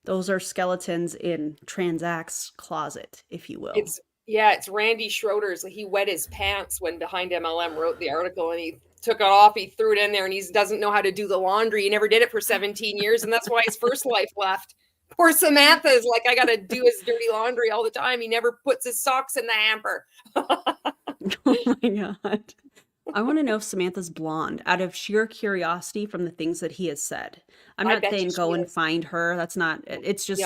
Those are skeletons in Transact's closet, if you will. It's Randy Schroeder's. He wet his pants when Behind MLM wrote the article, and he took it off, he threw it in there, and he doesn't know how to do the laundry. He never did it for 17 years, and that's why his first life left. Poor Samantha's like, I got to do his dirty laundry all the time. He never puts his socks in the hamper. Oh my God. I want to know if Samantha's blonde out of sheer curiosity from the things that he has said. I'm not saying go and find her. That's not, it's just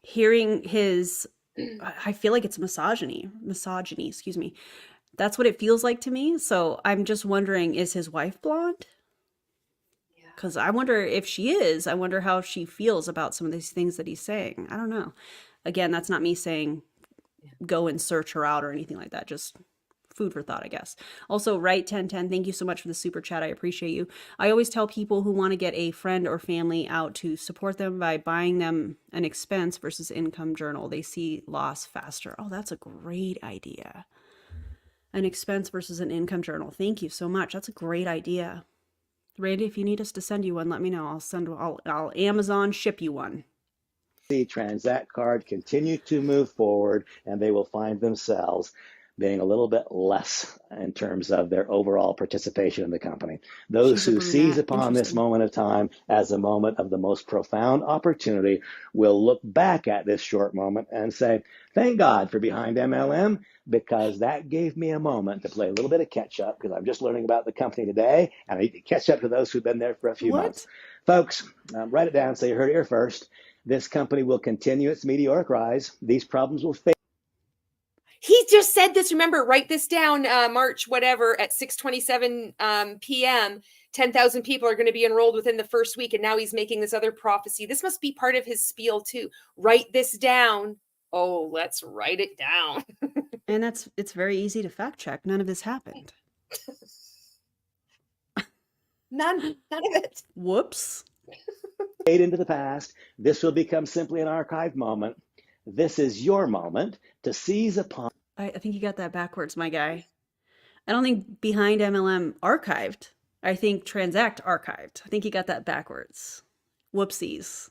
hearing his, I feel like it's misogyny, excuse me. That's what it feels like to me. So I'm just wondering, is his wife blonde? Because I wonder if she is. I wonder how she feels about some of these things that he's saying. I don't know. Again, that's not me saying go and search her out or anything like that. Just food for thought, I guess. Also, Right1010, thank you so much for the super chat. I appreciate you. I always tell people who want to get a friend or family out to support them by buying them an expense versus income journal. They see loss faster. Oh, that's a great idea. An expense versus an income journal. Thank you so much. That's a great idea. Randy, if you need us to send you one, let me know. I'll Amazon ship you one. The Transact Card continue to move forward, and they will find themselves being a little bit less in terms of their overall participation in the company. Those who seize upon this moment of time as a moment of the most profound opportunity will look back at this short moment and say, thank God for Behind MLM, because that gave me a moment to play a little bit of catch up, because I'm just learning about the company today, and I need to catch up to those who've been there for a few months. Folks, write it down so you heard it here first. This company will continue its meteoric rise. These problems will fade. He just said this. Remember, write this down. March, whatever, at 6:27 p.m. 10,000 people are going to be enrolled within the first week, and now he's making this other prophecy. This must be part of his spiel too. Write this down. Oh, let's write it down. And it's very easy to fact check. None of this happened. None of it. Whoops. Fade into the past. This will become simply an archived moment. This is your moment to seize upon. I think you got that backwards, my guy. I don't think Behind MLM archived. I think Transact archived. I think you got that backwards. Whoopsies.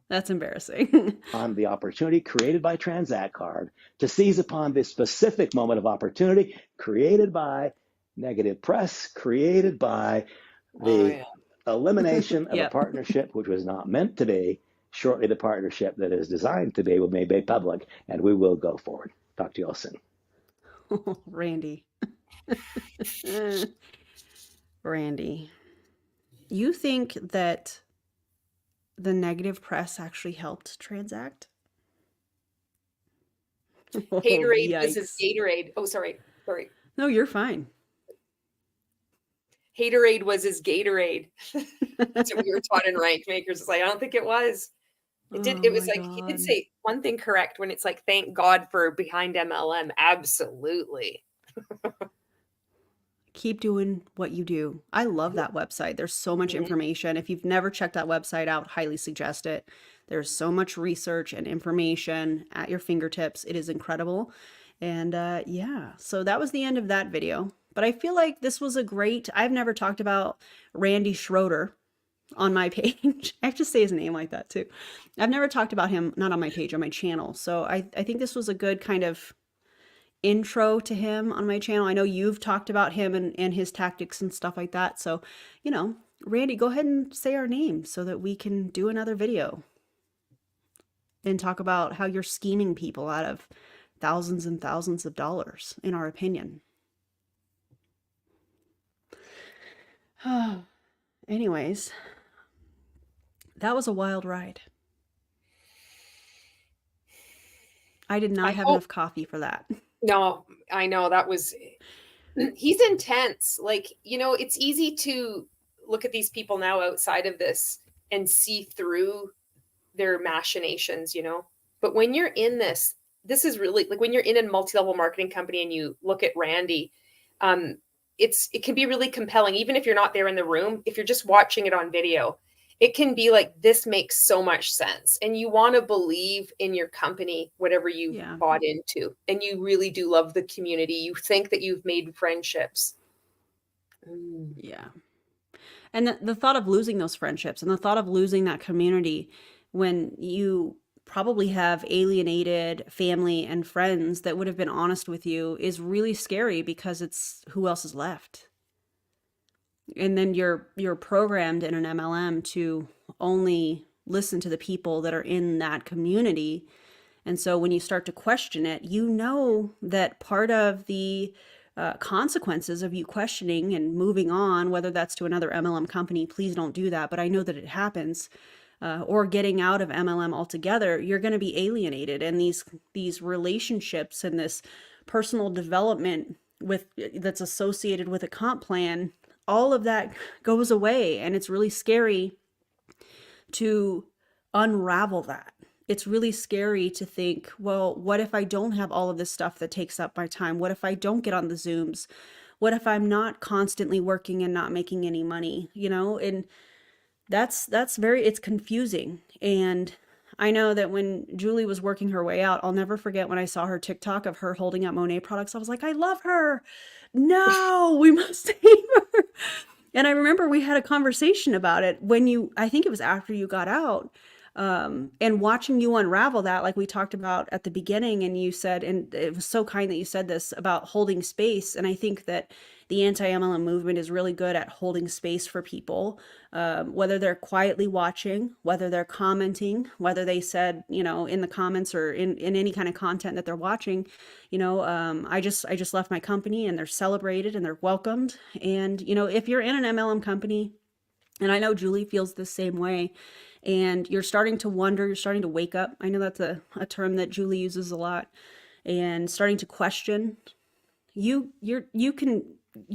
That's embarrassing. On the opportunity created by Transact Card to seize upon this specific moment of opportunity created by negative press, created by the elimination of a partnership which was not meant to be. Shortly, the partnership that is designed to be will be made public, and we will go forward. Talk to you all soon. Oh, Randy. Randy, you think that the negative press actually helped Transact? Haterade was his Gatorade. Oh, sorry. No, you're fine. Haterade was his Gatorade. That's what we were taught in Rank Makers. It's like, I don't think it was. It was like, he did say one thing correct when it's like, thank God for Behind MLM. Absolutely. Keep doing what you do. I love that website. There's so much information. If you've never checked that website out, highly suggest it. There's so much research and information at your fingertips. It is incredible. And yeah, so that was the end of that video. But I feel like this was a great, I've never talked about Randy Schroeder on my page. I have to say his name like that too. I've never talked about him, not on my page, on my channel. So I think this was a good kind of intro to him on my channel. I know you've talked about him and his tactics and stuff like that. So, you know, Randy, go ahead and say our name so that we can do another video and talk about how you're scheming people out of thousands and thousands of dollars, in our opinion. Anyways, that was a wild ride. I did not have enough coffee for that. No, I know that was, he's intense. Like, you know, it's easy to look at these people now outside of this and see through their machinations, you know, but when you're in this is really like when you're in a multi-level marketing company and you look at Randy, it can be really compelling, even if you're not there in the room. If you're just watching it on video, it can be like, this makes so much sense. And you want to believe in your company, whatever you bought into, and you really do love the community. You think that you've made friendships. Yeah. And the thought of losing those friendships and the thought of losing that community when you probably have alienated family and friends that would have been honest with you is really scary, because it's who else is left. And then you're programmed in an MLM to only listen to the people that are in that community. And so when you start to question it, you know that part of the consequences of you questioning and moving on, whether that's to another MLM company, please don't do that, but I know that it happens, or getting out of MLM altogether, you're going to be alienated. And these relationships and this personal development that's associated with a comp plan, all of that goes away. And it's really scary to unravel that. It's really scary to think, well, what if I don't have all of this stuff that takes up my time? What if I don't get on the Zooms? What if I'm not constantly working and not making any money, you know? And it's confusing. And I know that when Julie was working her way out, I'll never forget when I saw her TikTok of her holding up Monet products. I was like, I love her. No, we must save her. And I remember we had a conversation about it I think it was after you got out, and watching you unravel that, like we talked about at the beginning. And you said, and it was so kind that you said this about holding space. And I think that the anti-MLM movement is really good at holding space for people, whether they're quietly watching, whether they're commenting, whether they said, you know, in the comments or in any kind of content that they're watching, you know, I just left my company, and they're celebrated and they're welcomed. And, you know, if you're in an MLM company, and I know Julie feels the same way, and you're starting to wonder, you're starting to wake up. I know that's a term that Julie uses a lot, and starting to question, you're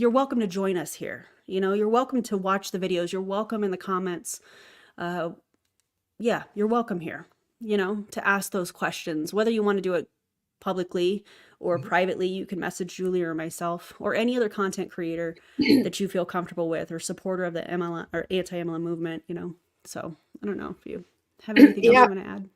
welcome to join us here. You know, you're welcome to watch the videos. You're welcome in the comments. Yeah, you're welcome here, you know, to ask those questions. Whether you want to do it publicly or privately, you can message Julie or myself or any other content creator that you feel comfortable with, or supporter of the MLM or anti-MLM movement, you know. So I don't know if you have anything else you want to add.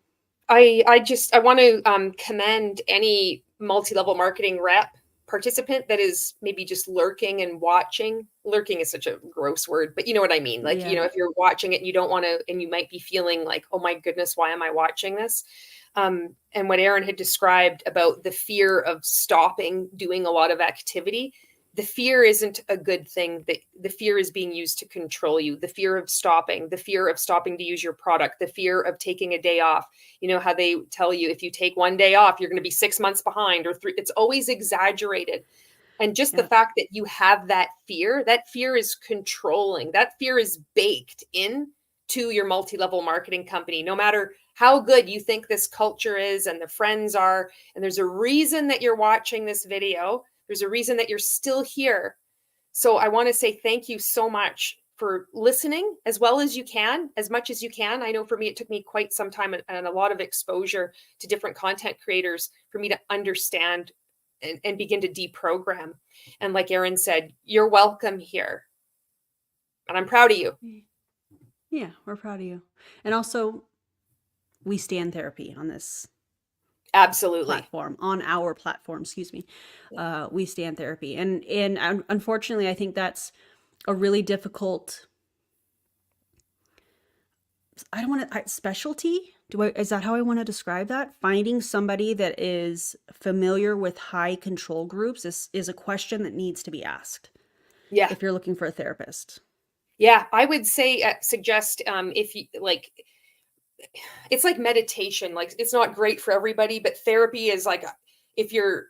I want to commend any multi-level marketing rep participant that is maybe just lurking and watching. Lurking is such a gross word, but you know what I mean? Like, you know, if you're watching it and you don't want to, and you might be feeling like, oh my goodness, why am I watching this? And what Erin had described about the fear of stopping doing a lot of activity, the fear isn't a good thing. The fear is being used to control you. The fear of stopping to use your product, the fear of taking a day off. You know how they tell you, if you take one day off, you're going to be 6 months behind, or 3. It's always exaggerated. And just the fact that you have that fear is controlling. That fear is baked in to your multi-level marketing company, no matter how good you think this culture is and the friends are. And there's a reason that you're watching this video. There's a reason that you're still here. So I want to say thank you so much for listening as well as you can, as much as you can. I know for me, it took me quite some time and a lot of exposure to different content creators for me to understand and begin to deprogram. And like Erin said, you're welcome here. And I'm proud of you. Yeah, we're proud of you. And also, we stand therapy on this. Absolutely. platform, on our platform, excuse me, We Stand Therapy. And unfortunately, I think that's a really difficult, I don't want to, specialty. Is that how I want to describe that? Finding somebody that is familiar with high control groups is a question that needs to be asked. Yeah. If you're looking for a therapist. Yeah. I would say, suggest, if you like, it's like meditation. Like, it's not great for everybody, but therapy is like, if your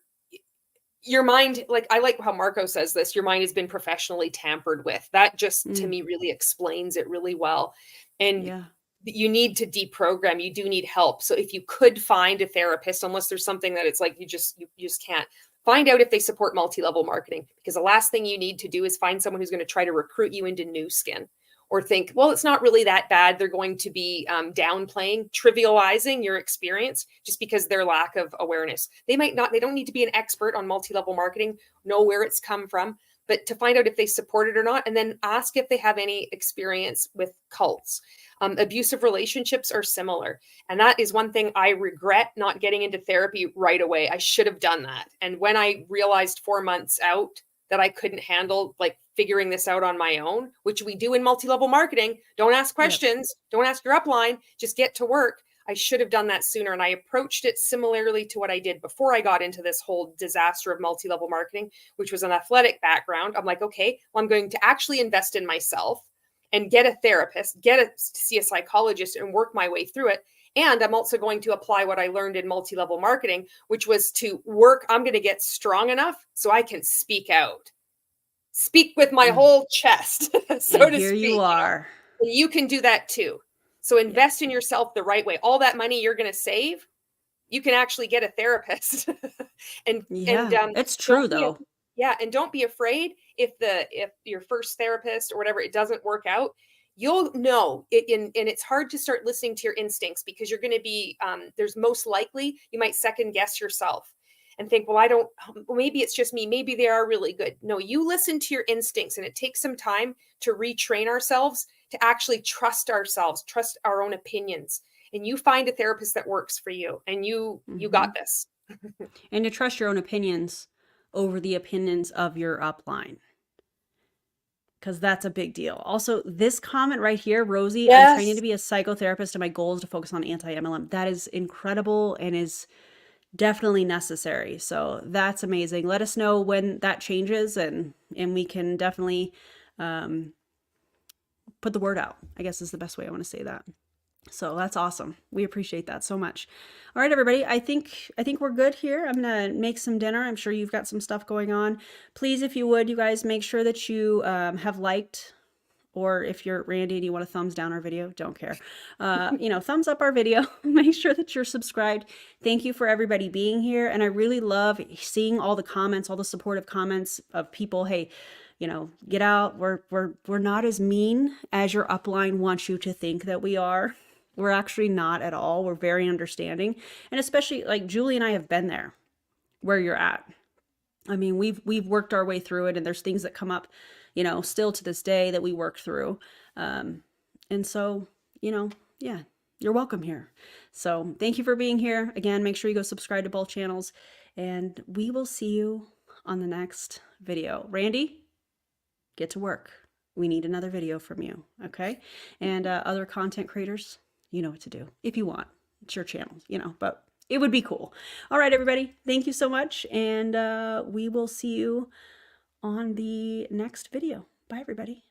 mind, like, I like how Marco says this, your mind has been professionally tampered with. That just to me really explains it really well. And Yeah. you need to deprogram. You do need help. So if you could find a therapist, unless there's something that it's like you just can't, find out if they support multi-level marketing, because the last thing you need to do is find someone who's going to try to recruit you into new skin, or think, well, it's not really that bad. They're going to be downplaying, trivializing your experience just because their lack of awareness. They don't need to be an expert on multi-level marketing, know where it's come from, but to find out if they support it or not, and then ask if they have any experience with cults. Abusive relationships are similar. And that is one thing I regret not getting into therapy right away. I should have done that. And when I realized 4 months out that I couldn't handle like figuring this out on my own, which we do in multi-level marketing, don't ask questions, don't ask your upline, just get to work. I should have done that sooner. And I approached it similarly to what I did before I got into this whole disaster of multi-level marketing, which was an athletic background. I'm like, okay, well, I'm going to actually invest in myself and get a therapist, see a psychologist, and work my way through it. And I'm also going to apply what I learned in multi-level marketing, which was to work. I'm going to get strong enough so I can speak out, speak with my whole chest, so to Here speak. you are. And you can do that too. So invest in yourself the right way. All that money you're going to save, you can actually get a therapist. It's true though. And don't be afraid if your first therapist or whatever, it doesn't work out. You'll know it, and it's hard to start listening to your instincts, because you're going to be there's most likely you might second guess yourself and think, well, maybe it's just me, maybe they are really good. No, you listen to your instincts, and it takes some time to retrain ourselves to actually trust ourselves, trust our own opinions, and you find a therapist that works for you, and you got this. And to trust your own opinions over the opinions of your upline, because that's a big deal. Also, this comment right here, Rosie, Yes. I'm training to be a psychotherapist and my goal is to focus on anti-MLM. That is incredible and is definitely necessary. So that's amazing. Let us know when that changes, and we can definitely put the word out, I guess is the best way I want to say that. So that's awesome. We appreciate that so much. All right, everybody. I think we're good here. I'm going to make some dinner. I'm sure you've got some stuff going on. Please, if you would, you guys make sure that you have liked, or if you're Randy and you want to thumbs down our video, don't care. Thumbs up our video. Make sure that you're subscribed. Thank you for everybody being here. And I really love seeing all the comments, all the supportive comments of people. Hey, get out. We're not as mean as your upline wants you to think that we are. We're actually not at all. We're very understanding. And especially like Julie and I have been there where you're at. I mean, we've worked our way through it, and there's things that come up, still to this day that we work through. And so, you're welcome here. So thank you for being here. Again, make sure you go subscribe to both channels, and we will see you on the next video. Randy, get to work. We need another video from you. Okay. And other content creators, you know what to do if you want. It's your channel, but it would be cool. All right, everybody. Thank you so much. And we will see you on the next video. Bye, everybody.